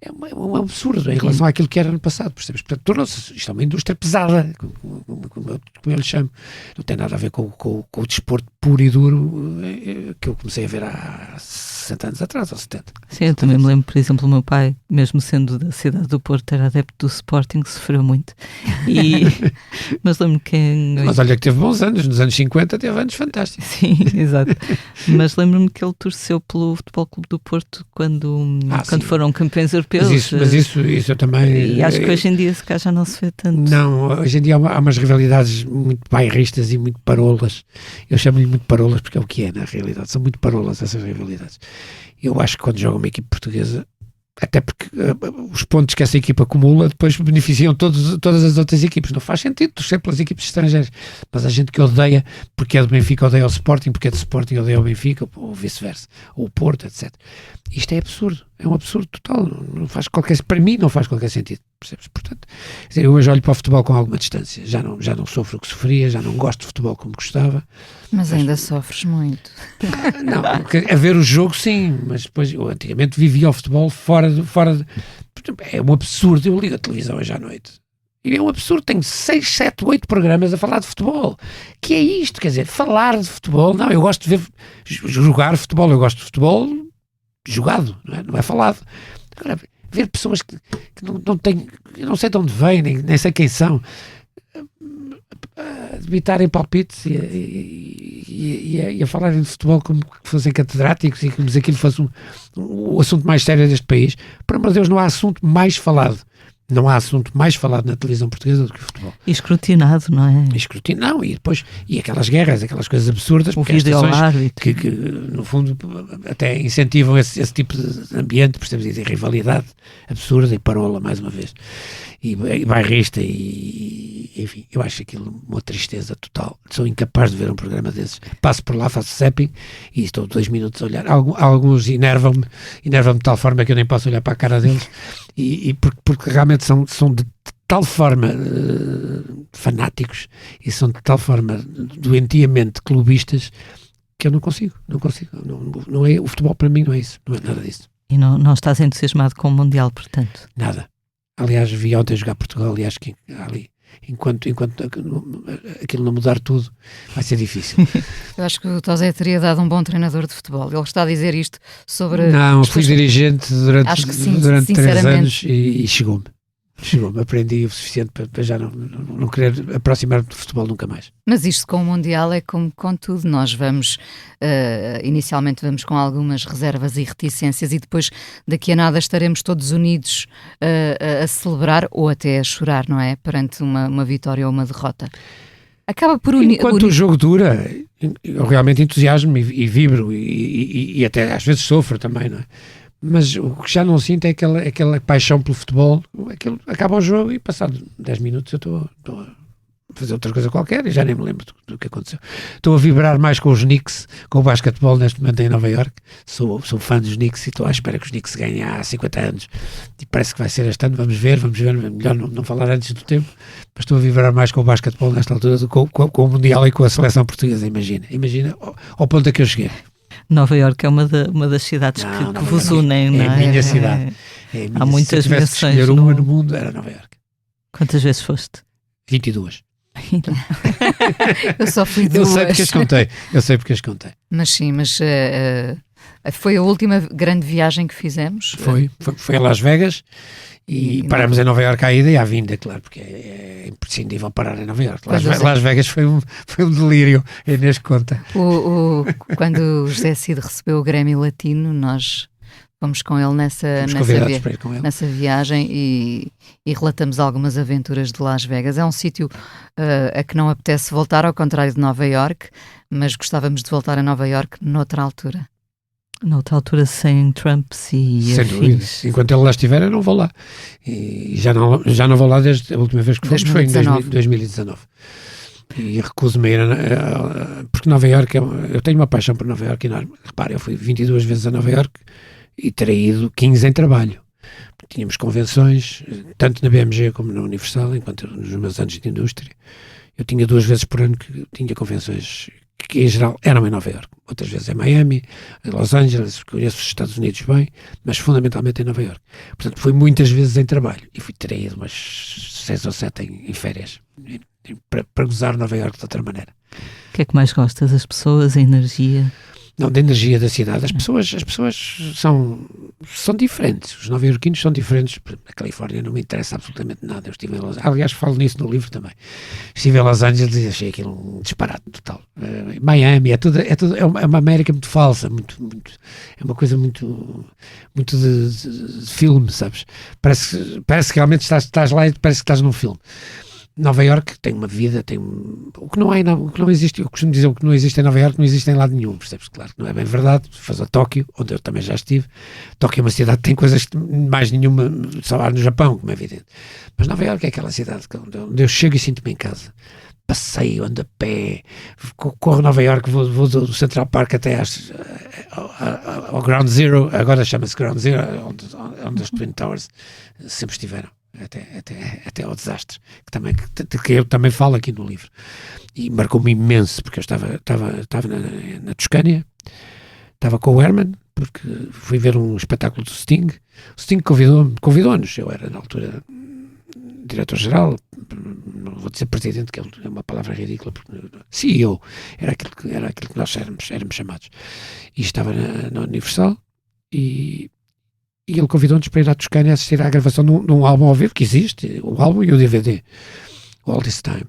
é um absurdo em relação àquilo que era no passado, percebes? Portanto, tornou-se, isto é uma indústria pesada, como eu lhe chamo, não tem nada a ver com o desporto puro e duro que eu comecei a ver há 60 anos atrás, ou 70. Sim, eu também me lembro, por exemplo, o meu pai, mesmo sendo da cidade do Porto, era adepto do Sporting, sofreu muito. Mas lembro-me que... Mas olha que teve bons anos, nos anos 50 teve anos fantásticos. Sim, exato. Mas lembro-me que ele torceu pelo Futebol Clube do Porto quando foram campeões europeus. Mas isso eu também... E acho que hoje em dia se calhar já não se vê tanto. Não, hoje em dia há umas rivalidades muito bairristas e muito parolas. Eu chamo-lhe muito parolas porque é o que é, na realidade. São muito parolas essas rivalidades. Eu acho que quando joga uma equipe portuguesa, até porque os pontos que essa equipa acumula depois beneficiam todas as outras equipes. Não faz sentido torcer pelas equipes estrangeiras. Mas a gente que odeia, porque é do Benfica, odeia o Sporting, porque é do Sporting, odeia o Benfica, ou vice-versa, ou o Porto, etc. Isto é absurdo. É um absurdo total. Não faz para mim não faz qualquer sentido. Percebes? Portanto, quer dizer, eu hoje olho para o futebol com alguma distância. Já não sofro o que sofria, já não gosto de futebol como gostava. Mas ainda sofres muito. Não, a ver o jogo sim, mas depois eu antigamente vivia o futebol fora de... É um absurdo. Eu ligo a televisão hoje à noite e é um absurdo. Tenho 6, 7, 8 programas a falar de futebol. Que é isto? Quer dizer, falar de futebol? Não, eu gosto de ver jogar futebol. Eu gosto de futebol jogado, não é falado. Agora, ver pessoas que não têm, eu não sei de onde vêm, nem sei quem são, a debitarem palpites e a falarem de futebol como que fossem catedráticos e como se aquilo fosse o assunto mais sério deste país. Por amor de Deus, não há assunto mais falado. Não há assunto mais falado na televisão portuguesa do que o futebol. E escrutinado, não é? Não, e depois, e aquelas guerras, aquelas coisas absurdas, o vídeo que no fundo até incentivam esse tipo de ambiente, percebes, e de rivalidade absurda e parola mais uma vez. E bairrista e enfim, eu acho aquilo uma tristeza total. Sou incapaz de ver um programa desses. Passo por lá, faço zapping e estou 2 minutos a olhar. Alguns enervam-me de tal forma que eu nem posso olhar para a cara deles e porque realmente são de tal forma fanáticos e são de tal forma doentiamente clubistas que eu não consigo. Não é, o futebol para mim não é isso, não é nada disso. E não estás entusiasmado com o Mundial, portanto? Nada. Aliás, vi ontem jogar Portugal e acho que ali, enquanto aquilo não mudar tudo, vai ser difícil. Eu acho que o Tosé teria dado um bom treinador de futebol. Ele está a dizer isto sobre... Não, fui dirigente durante 3 anos e chegou-me. Aprendi o suficiente para já não querer aproximar-me do futebol nunca mais. Mas isto com o Mundial é como com tudo. Nós vamos, inicialmente vamos com algumas reservas e reticências e depois daqui a nada estaremos todos unidos a celebrar ou até a chorar, não é? Perante uma vitória ou uma derrota. Acaba por unir... Enquanto o jogo dura, eu realmente entusiasmo-me e vibro e até às vezes sofro também, não é? Mas o que já não sinto é aquela paixão pelo futebol. Acaba o jogo e passado 10 minutos eu estou a fazer outra coisa qualquer e já nem me lembro do que aconteceu. Estou a vibrar mais com os Knicks, com o basquetebol neste momento em Nova Iorque. Sou fã dos Knicks e estou à espera que os Knicks ganhem há 50 anos e parece que vai ser este ano. Vamos ver, melhor não falar antes do tempo, mas estou a vibrar mais com o basquetebol nesta altura do que com o Mundial e com a seleção portuguesa. Imagina ao ponto a que eu cheguei. Nova Iorque é uma das cidades que vos unem, não é? É a minha cidade. Há muitas menções. Se escolher uma no mundo, era Nova Iorque. Quantas vezes foste? 22. Eu só fui 2. Eu sei porque as contei. Mas sim, foi a última grande viagem que fizemos? Foi a Las Vegas e paramos em Nova Iorque à ida e à vinda, claro, porque é imprescindível parar em Nova Iorque. Las Vegas foi um delírio, a Inês conta. Quando o José Cid recebeu o Grammy Latino, nós fomos com ele nessa viagem e relatamos algumas aventuras de Las Vegas. É um sítio a que não apetece voltar, ao contrário de Nova Iorque, mas gostávamos de voltar a Nova Iorque noutra altura. Noutra altura sem Trumps e sem dúvida. Enquanto ele lá estiver, eu não vou lá. E já não vou lá desde a última vez que fomos, foi em 2019. E recuso-me a ir porque Nova Iorque, eu tenho uma paixão por Nova Iorque enorme. Repara, eu fui 22 vezes a Nova Iorque e terei ido 15 em trabalho. Tínhamos convenções, tanto na BMG como na Universal, enquanto nos meus anos de indústria. Eu tinha 2 vezes por ano que tinha convenções que em geral eram em Nova Iorque, outras vezes em Miami, em Los Angeles, conheço os Estados Unidos bem, mas fundamentalmente em Nova Iorque. Portanto, fui muitas vezes em trabalho e terei ido umas 6 ou 7 em férias, para gozar Nova Iorque de outra maneira. O que é que mais gostas? As pessoas, a energia? não, da energia da cidade. As pessoas são diferentes. Os nova-iorquinos são diferentes. A Califórnia não me interessa absolutamente nada. Eu estive em Los Angeles. Aliás, falo nisso no livro também. Estive em Los Angeles e achei aquilo um disparate total. Miami, é uma América muito falsa, é uma coisa muito de filme, sabes? Parece que realmente estás lá e parece que estás num filme. Nova Iorque tem uma vida, o que não existe, eu costumo dizer, o que não existe em Nova Iorque não existe em lado nenhum, percebes? Claro que não é bem verdade. Faz a Tóquio, onde eu também já estive. Tóquio é uma cidade que tem coisas que mais nenhuma, só há no Japão, como é evidente. Mas Nova Iorque é aquela cidade onde eu chego e sinto-me em casa. Passeio, ando a pé, corro Nova Iorque, vou do Central Park até ao Ground Zero, agora chama-se Ground Zero, onde as Twin Towers sempre estiveram. Até ao desastre, que eu também falo aqui no livro, e marcou-me imenso, porque eu estava na Toscânia, estava com o Herman, porque fui ver um espetáculo do Sting. O Sting convidou-nos, eu era na altura diretor-geral, não vou dizer presidente, que é uma palavra ridícula, porque CEO, era aquilo que nós éramos chamados, e estava na Universal, e ele convidou-nos para ir à Toscânia assistir à gravação de um álbum ao vivo, que existe, o álbum e o DVD, o All This Time.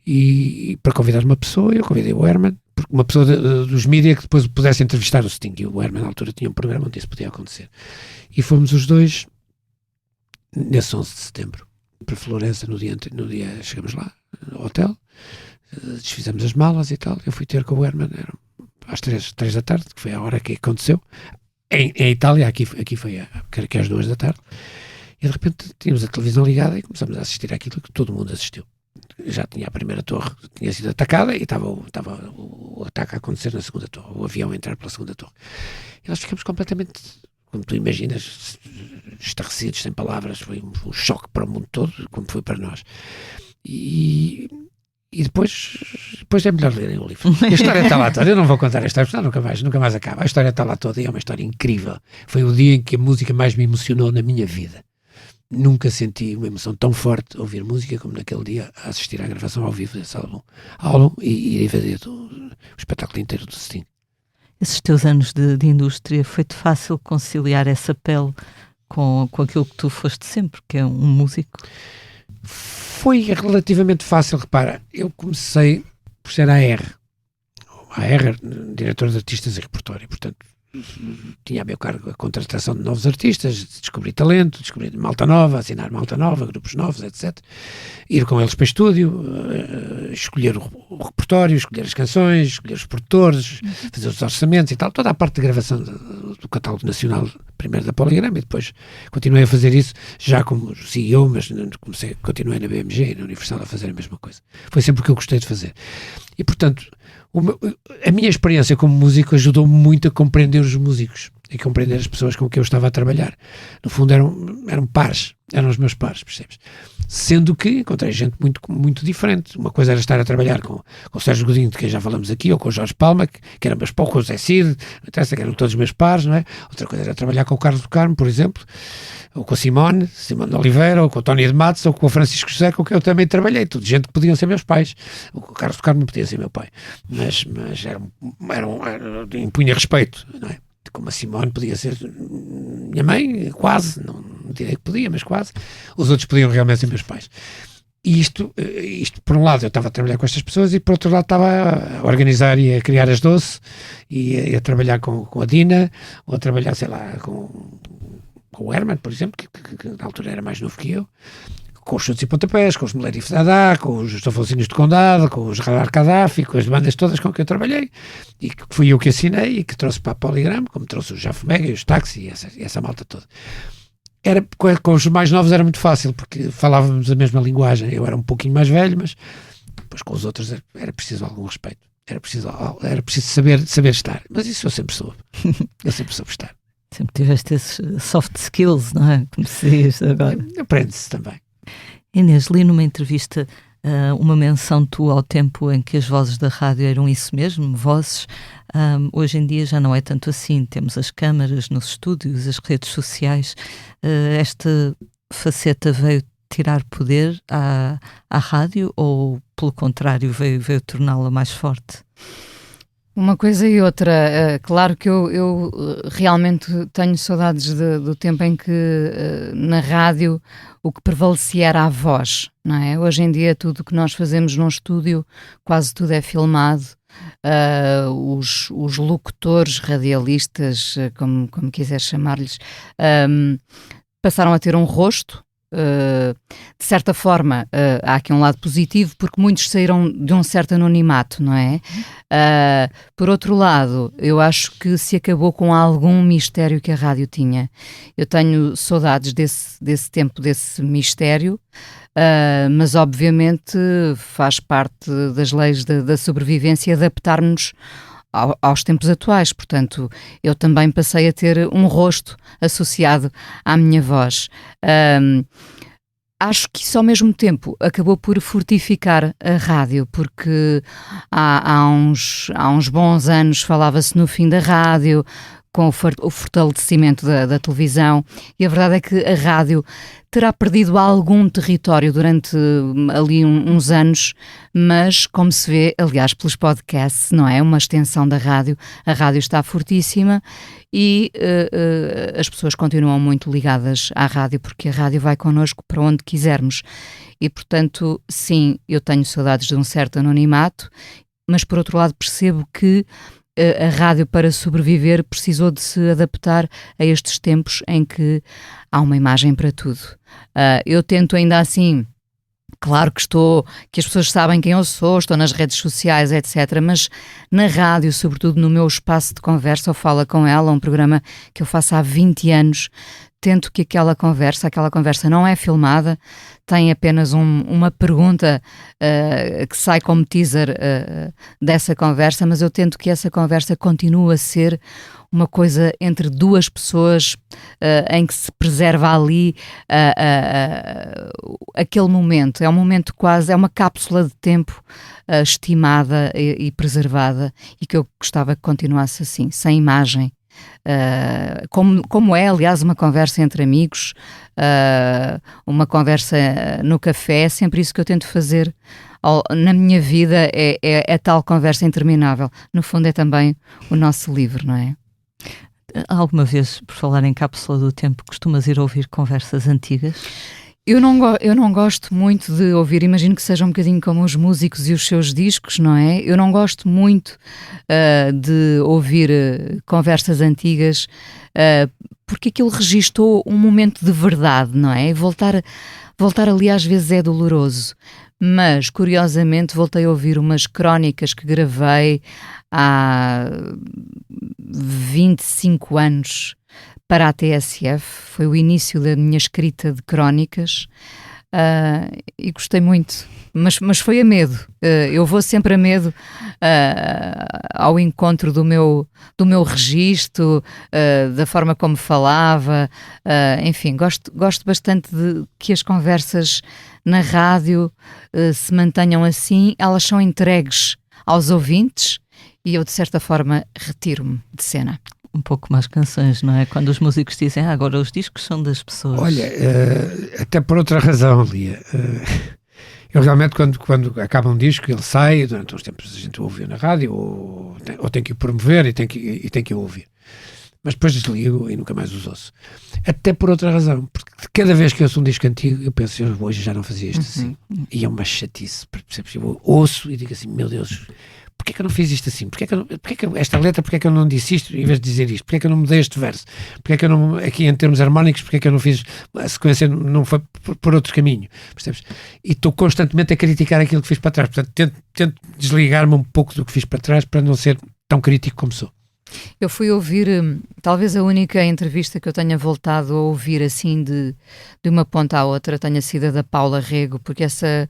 E para convidar uma pessoa, eu convidei o Herman, porque uma pessoa dos mídia que depois pudesse entrevistar o Sting, e o Herman na altura tinha um programa onde isso podia acontecer. E fomos os dois, nesse 11 de setembro, para Florença, no dia chegamos lá, no hotel, desfizemos as malas e tal, eu fui ter com o Herman, às 3 da tarde, que foi a hora que aconteceu. Em Itália, aqui foi que às 2 da tarde, e de repente tínhamos a televisão ligada e começamos a assistir àquilo que todo mundo assistiu. Já tinha a primeira torre, tinha sido atacada, e estava o ataque a acontecer na segunda torre, o avião a entrar pela segunda torre. E nós ficamos completamente, como tu imaginas, estarrecidos, sem palavras. Foi um choque para o mundo todo, como foi para nós. E depois é melhor lerem o livro. A história está lá toda. Eu não vou contar a história, porque nunca mais acaba. A história está lá toda e é uma história incrível. Foi o dia em que a música mais me emocionou na minha vida. Nunca senti uma emoção tão forte a ouvir música como naquele dia, a assistir à gravação ao vivo desse álbum e a ver o espetáculo inteiro do Sting. Esses teus anos de indústria, foi-te fácil conciliar essa pele com aquilo que tu foste sempre, que é um músico? Foi relativamente fácil. Repara, eu comecei por ser AR, diretor de artistas e repertório, portanto tinha a meu cargo a contratação de novos artistas, descobrir talento, descobrir malta nova, assinar malta nova, grupos novos, etc. Ir com eles para o estúdio, escolher o repertório, escolher as canções, escolher os produtores, fazer os orçamentos e tal, toda a parte de gravação do catálogo nacional, primeiro da Polygram, e depois continuei a fazer isso já como CEO, mas continuei na BMG e na Universal a fazer a mesma coisa. Foi sempre o que eu gostei de fazer. E, portanto, a minha experiência como músico ajudou-me muito a compreender os músicos e compreender as pessoas com quem eu estava a trabalhar. No fundo eram pares, eram os meus pares, percebes? Sendo que encontrei gente muito, muito diferente. Uma coisa era estar a trabalhar com o Sérgio Godinho, de quem já falamos aqui, ou com o Jorge Palma, que eram meus pares, com o Zé Cid, que eram todos meus pares, não é? Outra coisa era trabalhar com o Carlos do Carmo, por exemplo, ou com a Simone de Oliveira, ou com o Tony de Matos, ou com o Francisco José, com quem eu também trabalhei. Tudo gente que podiam ser meus pais. O Carlos do Carmo não podia ser meu pai, mas impunha respeito, não é? Como a Simone podia ser minha mãe, quase, não direi que podia, mas quase. Os outros podiam realmente ser meus pais. E isto, por um lado, eu estava a trabalhar com estas pessoas, e por outro lado estava a organizar e a criar as Doce, e a trabalhar com a Dina, ou a trabalhar, sei lá, com o Herman, por exemplo, que na altura era mais novo que eu, com os Chutes e Pontapés, com os Moleiro e Fadadá, com os Afonsinhos de Condado, com os Radar Gaddafi, com as bandas todas com que eu trabalhei, e que fui eu que assinei e que trouxe para a Polygram, como trouxe o Jafo Mega e os Táxi e essa malta toda. Com os mais novos era muito fácil, porque falávamos a mesma linguagem. Eu era um pouquinho mais velho, mas depois com os outros era preciso algum respeito. Era preciso saber estar. Mas isso eu sempre soube. Eu sempre soube estar. Sempre tiveste esses soft skills, não é? Como se diz agora. Aprende-se também. Inês, li numa entrevista uma menção tua ao tempo em que as vozes da rádio eram isso mesmo, vozes. Hoje em dia já não é tanto assim. Temos as câmaras nos estúdios, as redes sociais. Esta faceta veio tirar poder à rádio, ou pelo contrário veio torná-la mais forte? Uma coisa e outra, claro que eu realmente tenho saudades do tempo em que na rádio o que prevalecia era a voz, não é? Hoje em dia tudo o que nós fazemos num estúdio, quase tudo é filmado. Os locutores, radialistas, como quiser chamar-lhes, passaram a ter um rosto. De certa forma, há aqui um lado positivo, porque muitos saíram de um certo anonimato, não é? Por outro lado, eu acho que se acabou com algum mistério que a rádio tinha. Eu tenho saudades desse tempo, desse mistério, mas obviamente faz parte das leis da sobrevivência adaptar-nos aos tempos atuais. Portanto, eu também passei a ter um rosto associado à minha voz. Acho que isso ao mesmo tempo acabou por fortificar a rádio, porque há uns bons anos falava-se no fim da rádio, com o fortalecimento da televisão, e a verdade é que a rádio terá perdido algum território durante ali uns anos, mas como se vê, aliás, pelos podcasts, não é? Uma extensão da rádio, a rádio está fortíssima e as pessoas continuam muito ligadas à rádio, porque a rádio vai connosco para onde quisermos. E, portanto, sim, eu tenho saudades de um certo anonimato, mas por outro lado percebo que a rádio, para sobreviver, precisou de se adaptar a estes tempos em que há uma imagem para tudo. Eu tento ainda assim, claro que as pessoas sabem quem eu sou, estou nas redes sociais, etc., mas na rádio, sobretudo no meu espaço de conversa, eu falo com ela, um programa que eu faço há 20 anos, tento que aquela conversa não é filmada, tem apenas uma pergunta que sai como teaser dessa conversa, mas eu tento que essa conversa continue a ser uma coisa entre duas pessoas em que se preserva ali aquele momento. É um momento quase, é uma cápsula de tempo estimada e preservada, e que eu gostava que continuasse assim, sem imagem. Como é, aliás, uma conversa entre amigos, uma conversa no café, é sempre isso que eu tento fazer na minha vida, é tal conversa interminável. No fundo é também o nosso livro, não é? Alguma vez, por falar em cápsula do tempo, costumas ir ouvir conversas antigas? Eu não gosto muito de ouvir, imagino que seja um bocadinho como os músicos e os seus discos, não é? Eu não gosto muito de ouvir conversas antigas, porque aquilo registou um momento de verdade, não é? Voltar ali às vezes é doloroso. Mas, curiosamente, voltei a ouvir umas crónicas que gravei há 25 anos para a TSF. Foi o início da minha escrita de crónicas e gostei muito, mas foi a medo. Eu vou sempre a medo ao encontro do meu registro, da forma como falava, enfim, gosto bastante de que as conversas na rádio se mantenham assim. Elas são entregues aos ouvintes e eu, de certa forma, retiro-me de cena. Um pouco mais canções, não é? Quando os músicos dizem, agora os discos são das pessoas. Olha, até por outra razão, Lia. Eu realmente, quando acaba um disco, ele sai, durante uns tempos a gente ouve na rádio, ou tem que o promover e tem que o ouvir. Mas depois desligo e nunca mais os ouço. Até por outra razão, porque cada vez que eu ouço um disco antigo, eu penso, eu hoje já não fazia isto assim. E é uma chatice, percebes? Eu ouço e digo assim, meu Deus, porquê que eu não fiz isto assim? Porquê que esta letra, porquê que eu não disse isto em vez de dizer isto? Porquê que eu não mudei este verso? Porquê que eu não, aqui em termos harmónicos, porquê que eu não fiz, a sequência não foi por outro caminho? Percebes? E estou constantemente a criticar aquilo que fiz para trás. Portanto, tento desligar-me um pouco do que fiz para trás para não ser tão crítico como sou. Eu fui ouvir, talvez a única entrevista que eu tenha voltado a ouvir assim de uma ponta à outra tenha sido a da Paula Rego, porque essa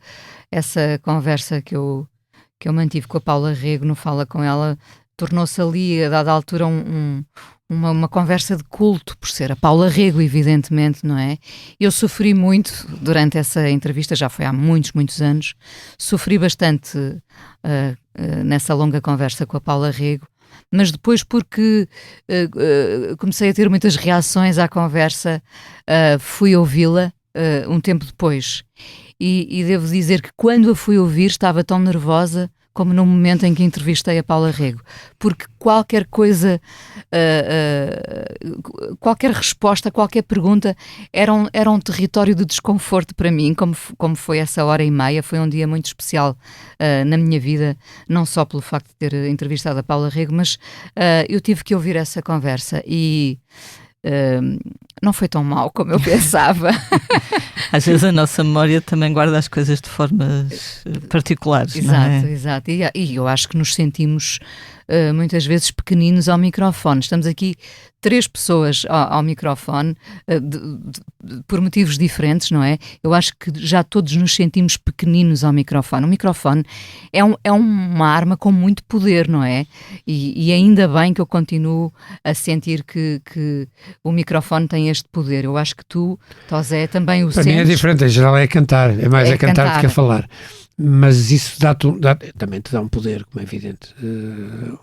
conversa que eu mantive com a Paula Rego no Fala Com Ela tornou-se ali, a dada altura, uma conversa de culto, por ser a Paula Rego, evidentemente, não é? Eu sofri muito durante essa entrevista, já foi há muitos, muitos anos, sofri bastante nessa longa conversa com a Paula Rego, mas depois, porque comecei a ter muitas reações à conversa, fui ouvi-la um tempo depois. E devo dizer que quando a fui ouvir estava tão nervosa como no momento em que entrevistei a Paula Rego, porque qualquer coisa, qualquer resposta, qualquer pergunta era um território de desconforto para mim, como foi essa hora e meia. Foi um dia muito especial na minha vida, não só pelo facto de ter entrevistado a Paula Rego, mas eu tive que ouvir essa conversa e não foi tão mal como eu pensava. Às vezes a nossa memória também guarda as coisas de formas particulares. Exato, não é? exato. E eu acho que nos sentimos muitas vezes pequeninos ao microfone. Estamos aqui 3 pessoas ao microfone, por motivos diferentes, não é? Eu acho que já todos nos sentimos pequeninos ao microfone. O microfone é uma arma com muito poder, não é? E ainda bem que eu continuo a sentir que o microfone tem este poder. Eu acho que tu, Tosé, também o Para sentes. mim é diferente, em geral é cantar, é mais É a cantar do cantar. que a falar. Mas isso também te dá um poder, como é evidente.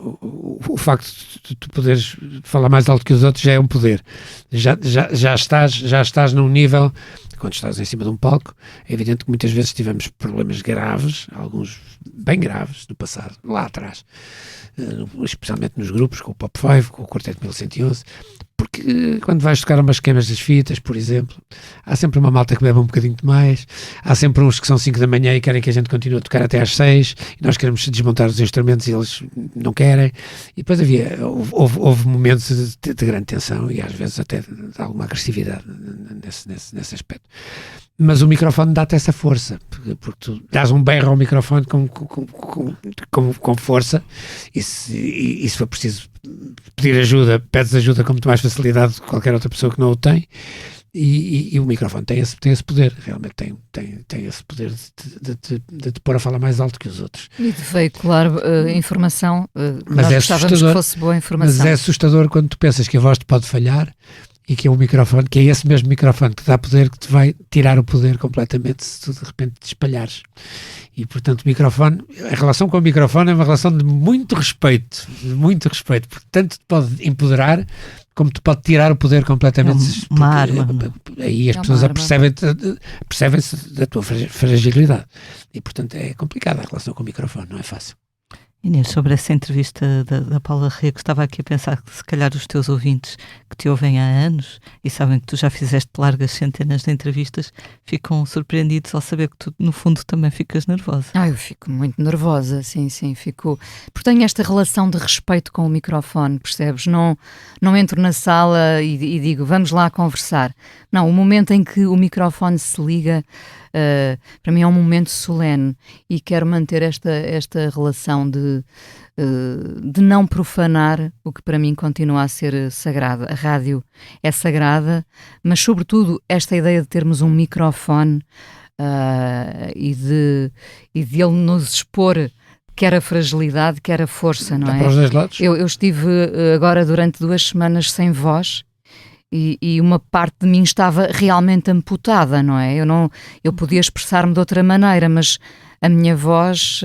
O facto de tu poderes falar mais alto que os outros já é um poder. Já estás num nível, quando estás em cima de um palco, é evidente que muitas vezes tivemos problemas graves, alguns bem graves no passado, lá atrás, especialmente nos grupos, com o Pop 5, com o Quarteto 1111, porque quando vais tocar umas queimas das fitas, por exemplo, há sempre uma malta que bebe um bocadinho demais, há sempre uns que são 5 da manhã e querem que a gente continue a tocar até às 6, e nós queremos desmontar os instrumentos e eles não querem, e depois houve momentos de grande tensão e às vezes até de alguma agressividade nesse aspecto. Mas o microfone dá-te essa força, porque tu dás um berro ao microfone com força, e se for preciso pedir ajuda, pedes ajuda com muito mais facilidade do que qualquer outra pessoa que não o tem, e o microfone tem esse poder, realmente tem esse poder de te pôr a falar mais alto que os outros. E de veicular informação, Mas nós gostávamos que fosse boa informação. Mas é assustador quando tu pensas que a voz te pode falhar e que é um microfone, que é esse mesmo microfone que dá poder, que te vai tirar o poder completamente se tu de repente te espalhares. E portanto o microfone, a relação com o microfone é uma relação de muito respeito, porque tanto te pode empoderar como te pode tirar o poder completamente. Uma arma. Aí as É uma pessoas arma. percebem-se da tua fragilidade. E portanto é complicada a relação com o microfone, não é fácil. Inês, sobre essa entrevista da Paula Rego, estava aqui a pensar que se calhar os teus ouvintes que te ouvem há anos e sabem que tu já fizeste largas centenas de entrevistas, ficam surpreendidos ao saber que tu, no fundo, também ficas nervosa. Eu fico muito nervosa, sim, fico... Porque tenho esta relação de respeito com o microfone, percebes? Não entro na sala e digo, vamos lá conversar. Não, o momento em que o microfone se liga, para mim é um momento solene e quero manter esta relação de não profanar o que para mim continua a ser sagrado. A rádio é sagrada, mas sobretudo esta ideia de termos um microfone e de ele nos expor quer a fragilidade, quer a força, não é? Para os dois lados? Eu estive agora durante 2 semanas sem voz e uma parte de mim estava realmente amputada, não é? Eu podia expressar-me de outra maneira, mas a minha voz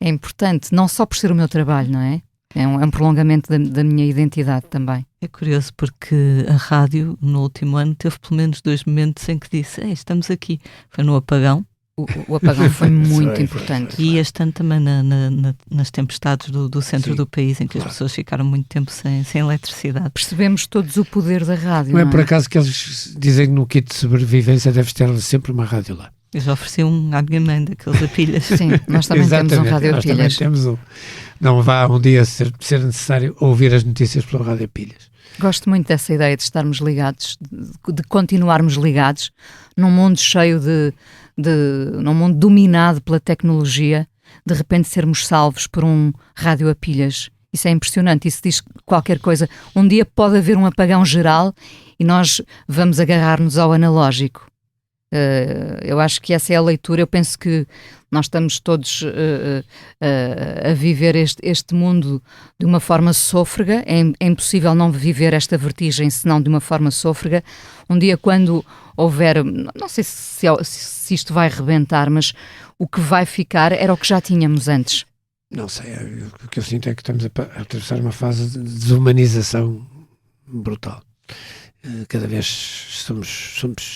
é importante, não só por ser o meu trabalho, não é? É um prolongamento da minha identidade também. É curioso porque a rádio, no último ano, teve pelo menos 2 momentos em que disse, estamos aqui. Foi no apagão. O apagão foi muito importante. E este ano também nas tempestades do centro do país, em que as pessoas ficaram muito tempo sem eletricidade. Percebemos todos o poder da rádio. Não é por acaso que eles dizem que no kit de sobrevivência deves ter sempre uma rádio lá. Eu já ofereci um à minha mãe daqueles a pilhas. Sim, nós também temos um rádio a pilhas. Nós também temos um. Não vá um dia ser necessário ouvir as notícias pelo rádio a pilhas. Gosto muito dessa ideia de estarmos ligados, de continuarmos ligados num mundo cheio num mundo dominado pela tecnologia, de repente sermos salvos por um rádio a pilhas. Isso é impressionante, isso diz qualquer coisa. Um dia pode haver um apagão geral e nós vamos agarrar-nos ao analógico. Eu acho que essa é a leitura. Eu penso que nós estamos todos a viver este mundo de uma forma sôfrega. É impossível não viver esta vertigem senão de uma forma sôfrega. Um dia, quando houver, não sei se isto vai rebentar, mas o que vai ficar era o que já tínhamos antes. Não sei, o que eu sinto é que estamos a atravessar uma fase de desumanização brutal. Cada vez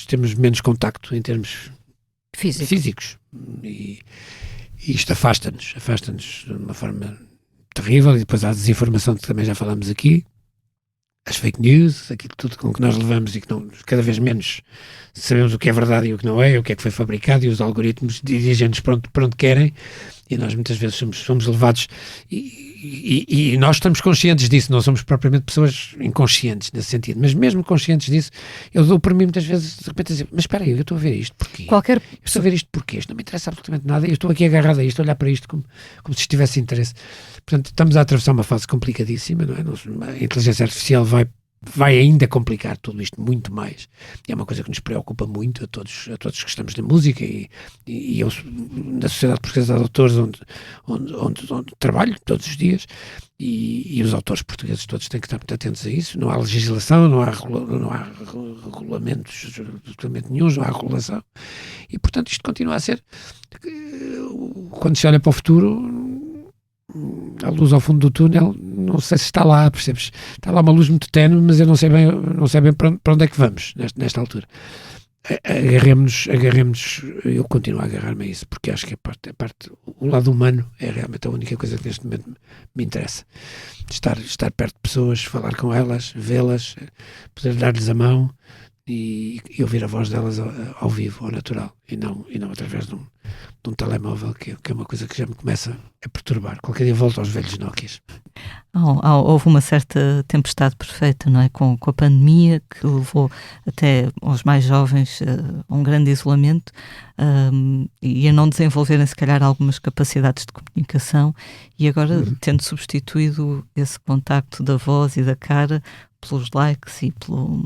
temos menos contacto em termos físicos e isto afasta-nos de uma forma terrível, e depois há a desinformação que também já falámos aqui, as fake news, aquilo tudo com que nós levamos e que não, cada vez menos sabemos o que é verdade e o que não é, o que é que foi fabricado, e os algoritmos dirigem-nos para onde querem, e nós muitas vezes somos levados, e nós estamos conscientes disso, não somos propriamente pessoas inconscientes nesse sentido, mas mesmo conscientes disso, eu dou por mim muitas vezes de repente a dizer, mas espera aí, eu estou a ver isto, porquê? Eu estou a ver isto porquê? Isto não me interessa absolutamente nada, e eu estou aqui agarrado a isto, a olhar para isto como se estivesse interesse. Portanto, estamos a atravessar uma fase complicadíssima, não é? A inteligência artificial vai ainda complicar tudo isto muito mais, e é uma coisa que nos preocupa muito a todos que estamos na música, e eu na Sociedade Portuguesa de Autores onde trabalho todos os dias, e os autores portugueses todos têm que estar muito atentos a isso. Não há legislação, não há regulamentos absolutamente nenhum, não há regulação, e portanto isto continua a ser, quando se olha para o futuro, a luz ao fundo do túnel, não sei se está lá, percebes? Está lá uma luz muito ténue, mas eu não sei bem para onde é que vamos nesta altura. Agarremos, eu continuo a agarrar-me a isso, porque acho que o lado humano é realmente a única coisa que neste momento me interessa. Estar perto de pessoas, falar com elas, vê-las, poder dar-lhes a mão e ouvir a voz delas ao vivo, ao natural, e não através de um telemóvel, que é uma coisa que já me começa a perturbar. Qualquer dia volto aos velhos Nokias. Houve uma certa tempestade perfeita, não é? Com a pandemia, que levou até aos mais jovens a um grande isolamento, e a não desenvolverem se calhar algumas capacidades de comunicação, e agora tendo substituído esse contacto da voz e da cara pelos likes e pelo...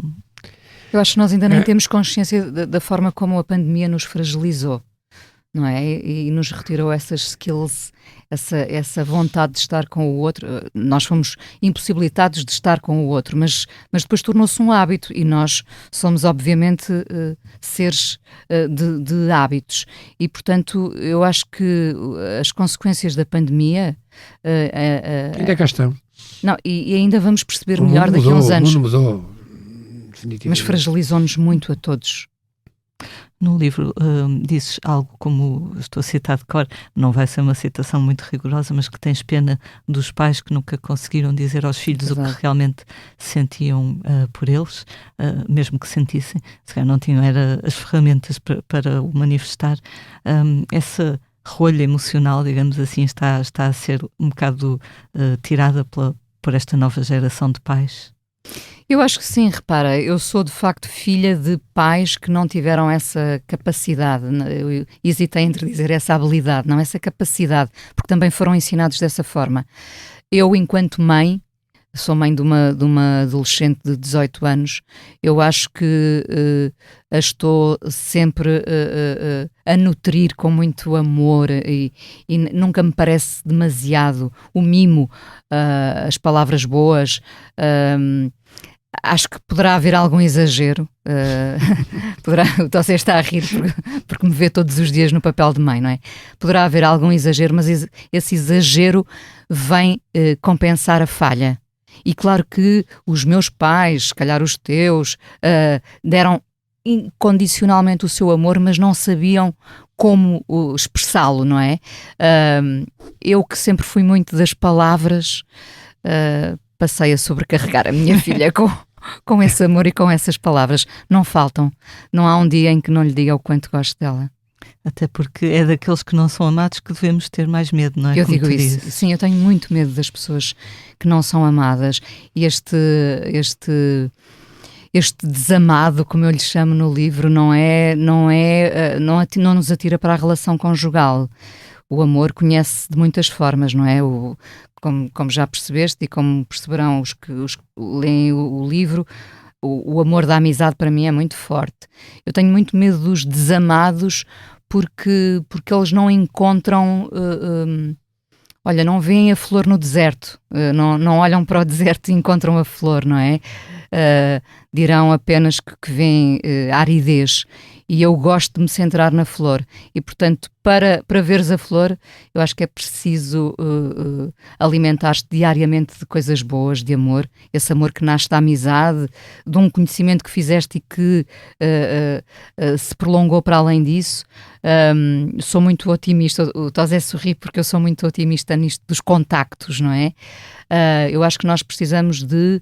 Eu acho que nós ainda nem temos consciência da forma como a pandemia nos fragilizou, não é? E nos retirou essas skills, essa vontade de estar com o outro. Nós fomos impossibilitados de estar com o outro, mas depois tornou-se um hábito, e nós somos obviamente seres de hábitos, e portanto eu acho que as consequências da pandemia ainda cá estão. Não, e ainda vamos perceber melhor daqui a uns anos. O mundo mudou. Mas fragilizou-nos muito a todos. No livro dizes algo como, estou a citar de cor, não vai ser uma citação muito rigorosa, mas que tens pena dos pais que nunca conseguiram dizer aos filhos Exato. O que realmente sentiam por eles, mesmo que sentissem, se calhar não tinham as ferramentas para o manifestar. Essa rolha emocional, digamos assim, está a ser um bocado tirada por esta nova geração de pais. Eu acho que sim, repara, eu sou de facto filha de pais que não tiveram essa capacidade, eu hesitei entre dizer essa habilidade, não, essa capacidade, porque também foram ensinados dessa forma. Eu, enquanto mãe, sou mãe de uma adolescente de 18 anos, eu acho que a estou sempre a nutrir com muito amor, e nunca me parece demasiado o mimo, as palavras boas. Acho que poderá haver algum exagero, você está a rir porque me vê todos os dias no papel de mãe, não é? Poderá haver algum exagero, mas esse exagero vem compensar a falha. E claro que os meus pais, se calhar os teus, deram incondicionalmente o seu amor, mas não sabiam como expressá-lo, não é? Eu, que sempre fui muito das palavras, passei a sobrecarregar a minha filha com esse amor e com essas palavras. Não faltam. Não há um dia em que não lhe diga o quanto gosto dela. Até porque é daqueles que não são amados que devemos ter mais medo, não é? Eu digo isso. Sim, eu tenho muito medo das pessoas que não são amadas. E este desamado, como eu lhe chamo no livro, não nos atira para a relação conjugal. O amor conhece de muitas formas, não é? Como já percebeste e como perceberão os que leem o livro, o amor da amizade para mim é muito forte. Eu tenho muito medo dos desamados porque eles não encontram... olha, não veem a flor no deserto, não olham para o deserto e encontram a flor, não é? dirão apenas que vem aridez. E eu gosto de me centrar na flor. E, portanto, para veres a flor, eu acho que é preciso alimentar-te diariamente de coisas boas, de amor. Esse amor que nasce da amizade, de um conhecimento que fizeste e que se prolongou para além disso. Sou muito otimista. O Tosé sorri porque eu sou muito otimista nisto dos contactos, não é? Eu acho que nós precisamos de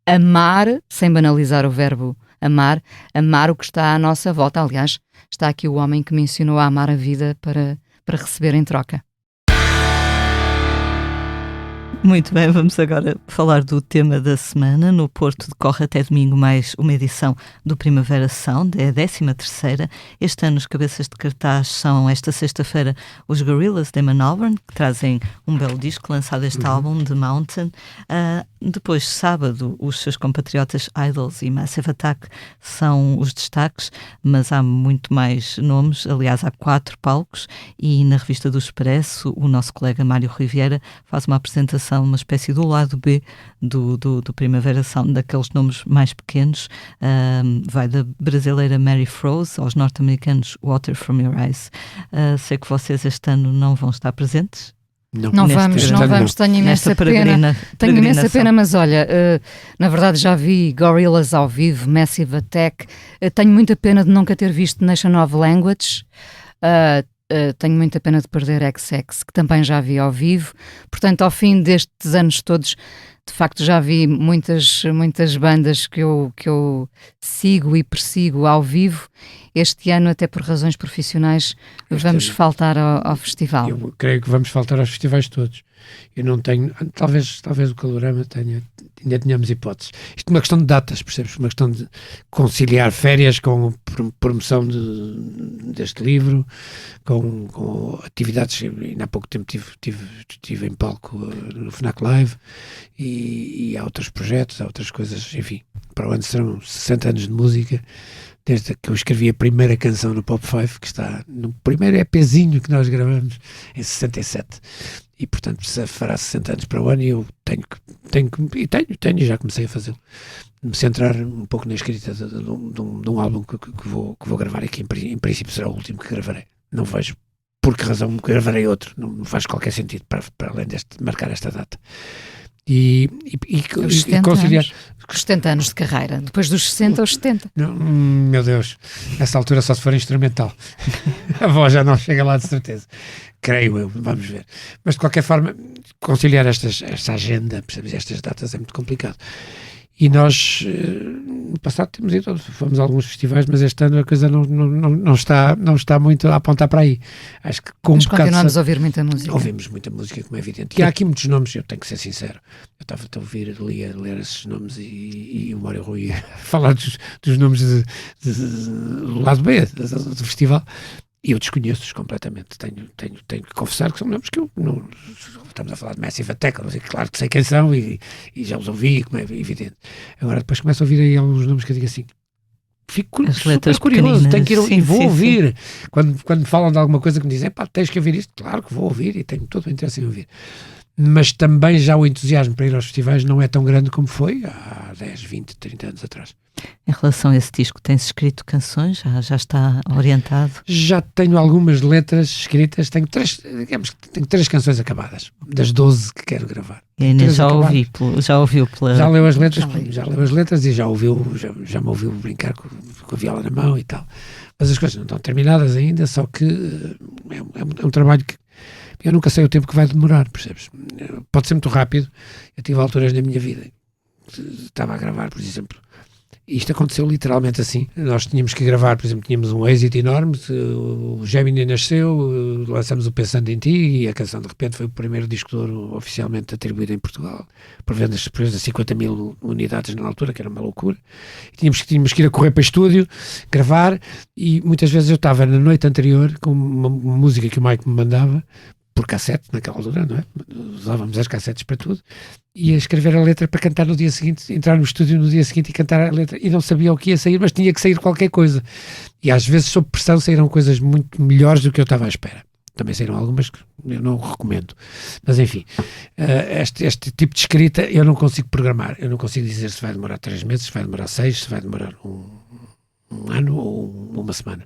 amar, sem banalizar o verbo amar o que está à nossa volta. Aliás, está aqui o homem que me ensinou a amar a vida para receber em troca. Muito bem, vamos agora falar do tema da semana. No Porto decorre até domingo mais uma edição do Primavera Sound, é a 13ª. Este ano os cabeças de cartaz são, esta sexta-feira, os Gorillaz Damon Albarn, que trazem um belo disco, lançado este álbum, The Mountain. Depois, sábado, os seus compatriotas Idols e Massive Attack são os destaques, mas há muito mais nomes. Aliás, há 4 palcos e na revista do Expresso o nosso colega Mário Rui Vieira faz uma apresentação, uma espécie do lado B do Primavera Sound, daqueles nomes mais pequenos. Vai da brasileira Mary Froese aos norte-americanos Water From Your Eyes. Sei que vocês este ano não vão estar presentes. Não vamos, tenho imensa pena, mas olha, na verdade já vi Gorillaz ao vivo, Massive Attack, tenho muita pena de nunca ter visto Nation of Language, tenho muita pena de perder XX, que também já vi ao vivo. Portanto, ao fim destes anos todos, de facto já vi muitas bandas que eu sigo e persigo ao vivo. Este ano, até por razões profissionais, vamos faltar ao festival. Eu creio que vamos faltar aos festivais todos. Eu não tenho... Talvez o Calorama ainda tenhamos hipóteses. Isto é uma questão de datas, percebes? Uma questão de conciliar férias com promoção deste livro, com atividades. Ainda há pouco tempo estive em palco no Fnac Live e há outros projetos, há outras coisas. Enfim, para o ano serão 60 anos de música, desde que eu escrevi a primeira canção no Pop 5, que está no primeiro EPzinho que nós gravamos em 67. E, portanto, fará 60 anos para o ano e eu tenho, e já comecei a fazê-lo, me centrar um pouco na escrita de um álbum que vou gravar aqui, em princípio será o último que gravarei. Não vejo por que razão gravarei outro, não faz qualquer sentido para além de marcar esta data. E conciliar os 70 anos de carreira, depois dos 60 aos 70. Não, meu Deus, nessa altura só se for instrumental. A voz já não chega lá de certeza, creio eu, vamos ver. Mas de qualquer forma, conciliar esta agenda, percebes, estas datas é muito complicado. E nós, no passado temos ido, fomos a alguns festivais, mas este ano a coisa não está muito a apontar para aí. Acho que mas continuamos a ouvir muita música. Ouvimos muita música, como é evidente. E há aqui muitos nomes, eu tenho que ser sincero. Eu estava a ouvir, a ler esses nomes e o Mário Rui a falar dos nomes do lado B do festival. E eu desconheço-os completamente. Tenho que confessar que são nomes que eu não... Estamos a falar de Massive Attack, claro que sei quem são e já os ouvi, como é evidente. Agora depois começo a ouvir aí alguns nomes que eu digo assim, fico super curioso, tenho que ir e vou ouvir. Quando falam de alguma coisa que me dizem, pá, tens que ouvir isto, claro que vou ouvir e tenho todo o interesse em ouvir. Mas também já o entusiasmo para ir aos festivais não é tão grande como foi há 10, 20, 30 anos atrás. Em relação a esse disco, tens escrito canções? Já está orientado? Já tenho algumas letras escritas, tenho 3 canções acabadas, das 12 que quero gravar. E a Inês já ouviu pela... Já leu as letras e já me ouviu brincar com a viola na mão e tal. Mas as coisas não estão terminadas ainda, só que é um trabalho que eu nunca sei o tempo que vai demorar, percebes? Pode ser muito rápido. Eu tive alturas na minha vida, estava a gravar, por exemplo, e isto aconteceu literalmente assim. Nós tínhamos que gravar, por exemplo, tínhamos um êxito enorme, o Gemini nasceu, lançamos o Pensando em Ti e a canção de repente foi o primeiro disco de ouro oficialmente atribuído em Portugal, por vendas de 50 mil unidades na altura, que era uma loucura. E tínhamos que ir a correr para o estúdio, gravar, e muitas vezes eu estava na noite anterior com uma música que o Mike me mandava, por cassete, naquela altura, não é? Usávamos as cassetes para tudo, ia escrever a letra para cantar no dia seguinte, entrar no estúdio no dia seguinte e cantar a letra, e não sabia o que ia sair, mas tinha que sair qualquer coisa. E às vezes, sob pressão, saíram coisas muito melhores do que eu estava à espera. Também saíram algumas que eu não recomendo. Mas enfim, este tipo de escrita eu não consigo programar. Eu não consigo dizer se vai demorar 3 meses, se vai demorar 6, se vai demorar um ano ou uma semana.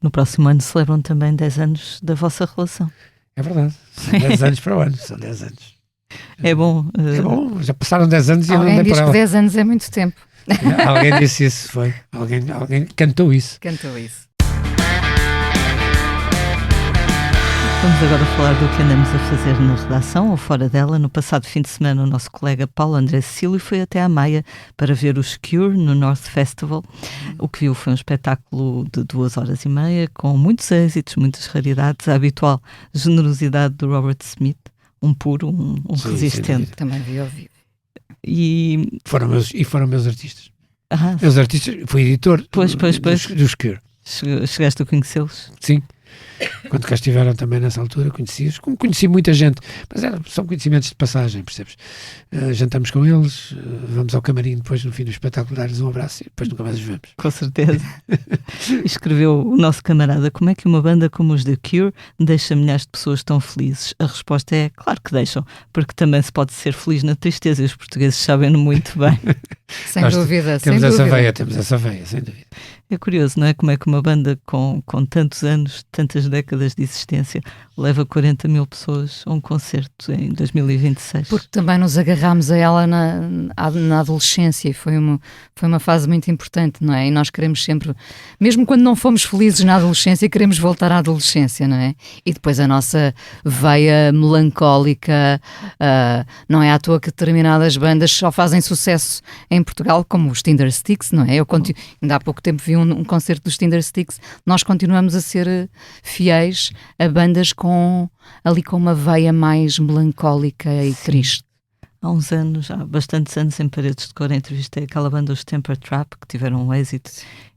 No próximo ano celebram também 10 anos da vossa relação. É verdade. São 10 anos para o ano. São 10 anos. É bom. É bom. Já passaram 10 anos e eu não Alguém dei diz por que ela. 10 anos é muito tempo. Alguém disse isso, foi. Alguém cantou isso. Cantou isso. Vamos agora falar do que andamos a fazer na redação ou fora dela. No passado fim de semana, o nosso colega Paulo André Cecílio foi até à Maia para ver os Cure no North Festival. O que viu foi um espetáculo de 2h30, com muitos êxitos, muitas raridades, a habitual generosidade do Robert Smith, um puro, um Sim, resistente. Também vi ao vivo. E Foram meus artistas. ah, Meus artistas, fui editor Pois. dos Cure. chegaste a conhecê-los? Sim. Quando cá estiveram também nessa altura, conheci-os, como conheci muita gente, mas são conhecimentos de passagem, percebes? Jantamos com eles, vamos ao camarim depois no fim do espetáculo, dar-lhes um abraço e depois nunca mais os vemos. Com certeza. Escreveu o nosso camarada: como é que uma banda como os The Cure deixa milhares de pessoas tão felizes? A resposta é: claro que deixam, porque também se pode ser feliz na tristeza e os portugueses sabem-no muito bem. Sem Nós dúvida, sem Temos dúvida. essa veia, sem dúvida. É curioso, não é? Como é que uma banda com tantos anos, tantas décadas de existência, leva 40 mil pessoas a um concerto em 2026? Porque também nos agarrámos a ela na adolescência e foi uma fase muito importante, não é? E nós queremos sempre, mesmo quando não fomos felizes na adolescência, queremos voltar à adolescência, não é? E depois a nossa veia melancólica, não é à toa que determinadas bandas só fazem sucesso em Portugal, como os Tinder Sticks, não é? Ainda há pouco tempo vi um concerto dos Tinder Sticks. Nós continuamos a ser fiéis a bandas ali com uma veia mais melancólica e triste. Há uns anos, há bastantes anos, em Paredes de Cor, entrevistei aquela banda, os Temper Trap, que tiveram um êxito,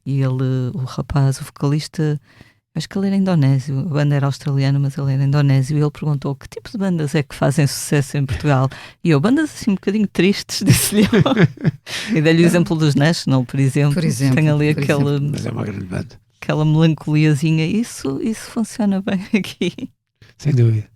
e ele, o rapaz, o vocalista, acho que ele era indonésio, a banda era australiana, mas ele era indonésio, e ele perguntou que tipo de bandas é que fazem sucesso em Portugal, e eu, bandas assim um bocadinho tristes, disse-lhe eu. E dei-lhe o exemplo dos National, por exemplo. Tem ali Mas é uma grande banda. aquela melancoliazinha, isso funciona bem aqui. Sem dúvida.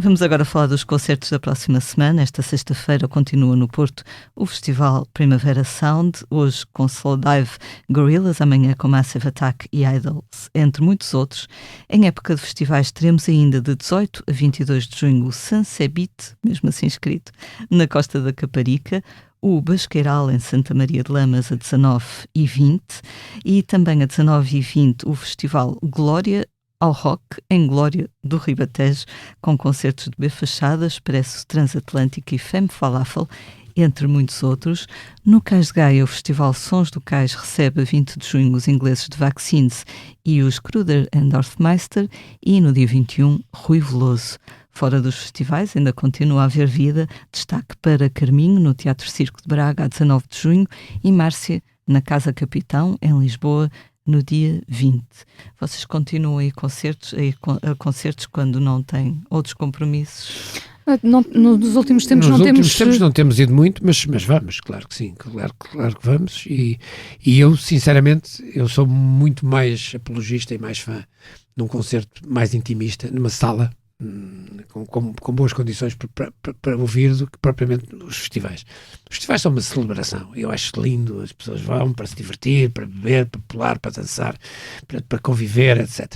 Vamos agora falar dos concertos da próxima semana. Esta sexta-feira continua no Porto o Festival Primavera Sound, hoje com Slowdive Gorillaz, amanhã com Massive Attack e Idols, entre muitos outros. Em época de festivais teremos ainda de 18 a 22 de junho o Sunsebit, mesmo assim escrito, na Costa da Caparica, o Basqueiral em Santa Maria de Lamas a 19 e 20 e também a 19 e 20 o Festival Glória ao Rock, em Glória do Ribatejo, com concertos de B Fachadas, Expresso Transatlântico e Femme Falafel, entre muitos outros. No Cais de Gaia, o Festival Sons do Cais recebe a 20 de junho os ingleses de Vaccines e os Kruder and Dorfmeister, e no dia 21, Rui Veloso. Fora dos festivais, ainda continua a haver vida. Destaque para Carminho, no Teatro Circo de Braga, a 19 de junho, e Márcia, na Casa Capitão, em Lisboa, no dia 20. Vocês continuam a ir a concertos quando não têm outros compromissos? Nos últimos tempos Nos não últimos temos... tempos não temos ido muito, mas vamos, claro que sim, claro que vamos, e eu, sinceramente, eu sou muito mais apologista e mais fã de um concerto mais intimista, numa sala, com boas condições para ouvir, do que propriamente os festivais. Os festivais são uma celebração, eu acho lindo, as pessoas vão para se divertir, para beber, para pular, para dançar, para conviver, etc.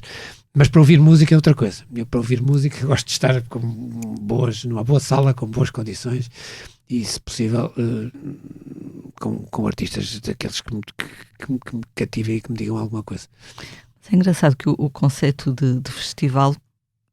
Mas para ouvir música é outra coisa. Eu, para ouvir música, gosto de estar numa boa sala, com boas condições e, se possível, com artistas daqueles que me cativem e que me digam alguma coisa. É engraçado que o conceito de festival,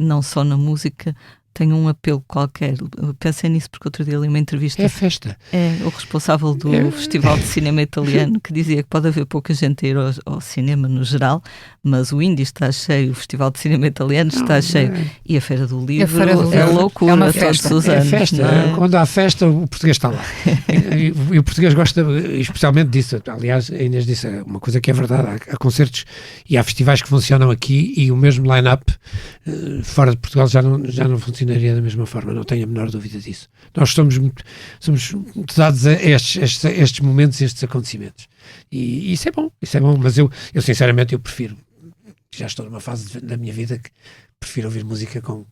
não só na música, tem um apelo qualquer. Eu pensei nisso porque outro dia li uma entrevista. É festa. É o responsável do Festival de Cinema Italiano, que dizia que pode haver pouca gente a ir ao cinema no geral, mas o Indie está cheio, o Festival de Cinema Italiano está cheio. E a Feira do Livro é loucura, é uma festa. todos os anos. É festa. É? Quando há festa, o português está lá. E o português gosta especialmente disso. Aliás, a Inês disse uma coisa que é verdade. Há concertos e há festivais que funcionam aqui e o mesmo line-up fora de Portugal já não funcionaria da mesma forma, não tenho a menor dúvida disso. Nós somos muito dados a estes momentos, a estes acontecimentos. E isso é bom, mas eu sinceramente eu prefiro já estou numa fase da minha vida que prefiro ouvir música com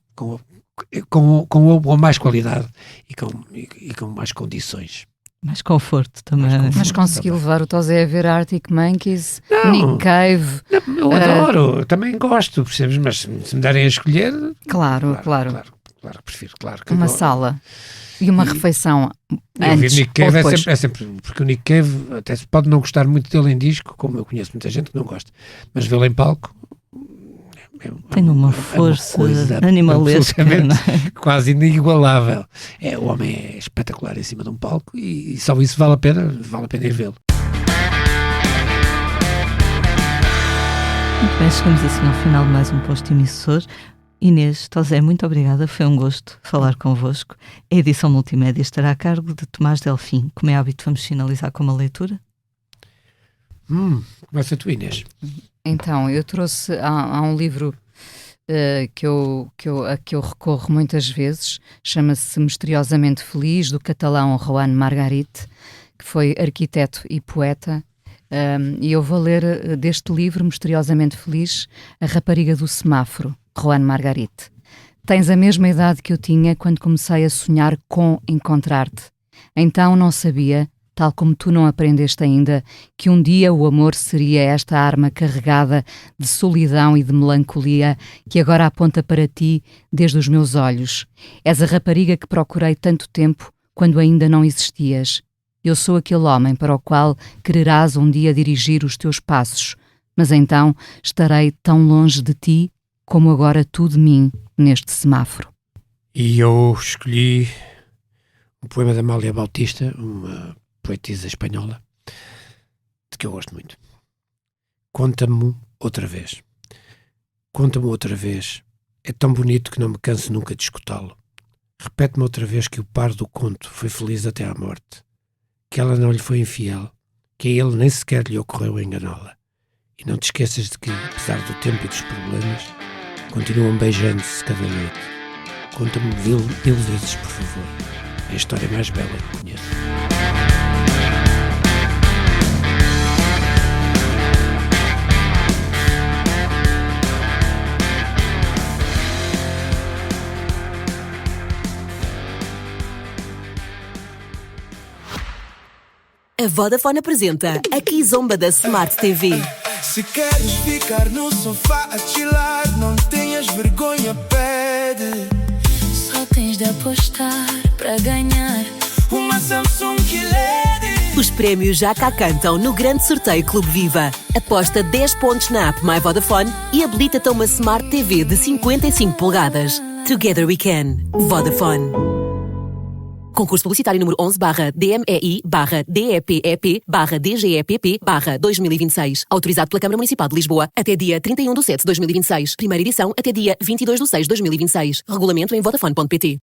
mais qualidade e com mais condições. Mais conforto também. Mas consegui levar o Tosé a ver Arctic Monkeys, Nick Cave. Eu adoro, também gosto, percebes? Mas se me darem a escolher... Claro, prefiro, claro. Uma sala e uma refeição antes Nick Cave ou depois. é sempre, porque o Nick Cave até se pode não gostar muito dele em disco, como eu conheço muita gente que não gosta, mas vê-lo em palco tem uma força animalesca, quase inigualável. O homem é espetacular em cima de um palco e só isso vale a pena ir vê-lo. Muito bem, chegamos assim ao final de mais um Posto Emissor. Inês, Tosé, muito obrigada, foi um gosto falar convosco. A edição multimédia estará a cargo de Tomás Delfim. Como é hábito, vamos finalizar com uma leitura? Começa tu, Inês. Então, eu trouxe há um livro a que eu recorro muitas vezes, chama-se Misteriosamente Feliz, do catalão Juan Margarit, que foi arquiteto e poeta, e eu vou ler deste livro, Misteriosamente Feliz, A Rapariga do Semáforo, Juan Margarit. Tens a mesma idade que eu tinha quando comecei a sonhar com encontrar-te. Então não sabia, tal como tu não aprendeste ainda, que um dia o amor seria esta arma carregada de solidão e de melancolia que agora aponta para ti desde os meus olhos. És a rapariga que procurei tanto tempo quando ainda não existias. Eu sou aquele homem para o qual quererás um dia dirigir os teus passos, mas então estarei tão longe de ti como agora tu de mim neste semáforo. E eu escolhi um poema da Amália Bautista, uma poetisa espanhola, de que eu gosto muito. Conta-me outra vez. Conta-me outra vez. É tão bonito que não me canso nunca de escutá-lo. Repete-me outra vez que o par do conto foi feliz até à morte, que ela não lhe foi infiel, que a ele nem sequer lhe ocorreu enganá-la. E não te esqueças de que, apesar do tempo e dos problemas, continuam beijando-se cada noite. Conta-me mil vezes, por favor. É a história mais bela que conheço. A Vodafone apresenta a Kizomba da Smart TV. Se queres ficar no sofá a chilar, não tenhas vergonha, pede. Só tens de apostar para ganhar uma Samsung LED. Os prémios já cá cantam no grande sorteio Clube Viva. Aposta 10 pontos na app My Vodafone e habilita-te a uma Smart TV de 55 polegadas. Together we can. Vodafone. Concurso publicitário número 11/DMEI/DEPEP/DGEPP/2026. Autorizado pela Câmara Municipal de Lisboa até dia 31/7/2026. Primeira edição até dia 22/6/2026. Regulamento em vodafone.pt.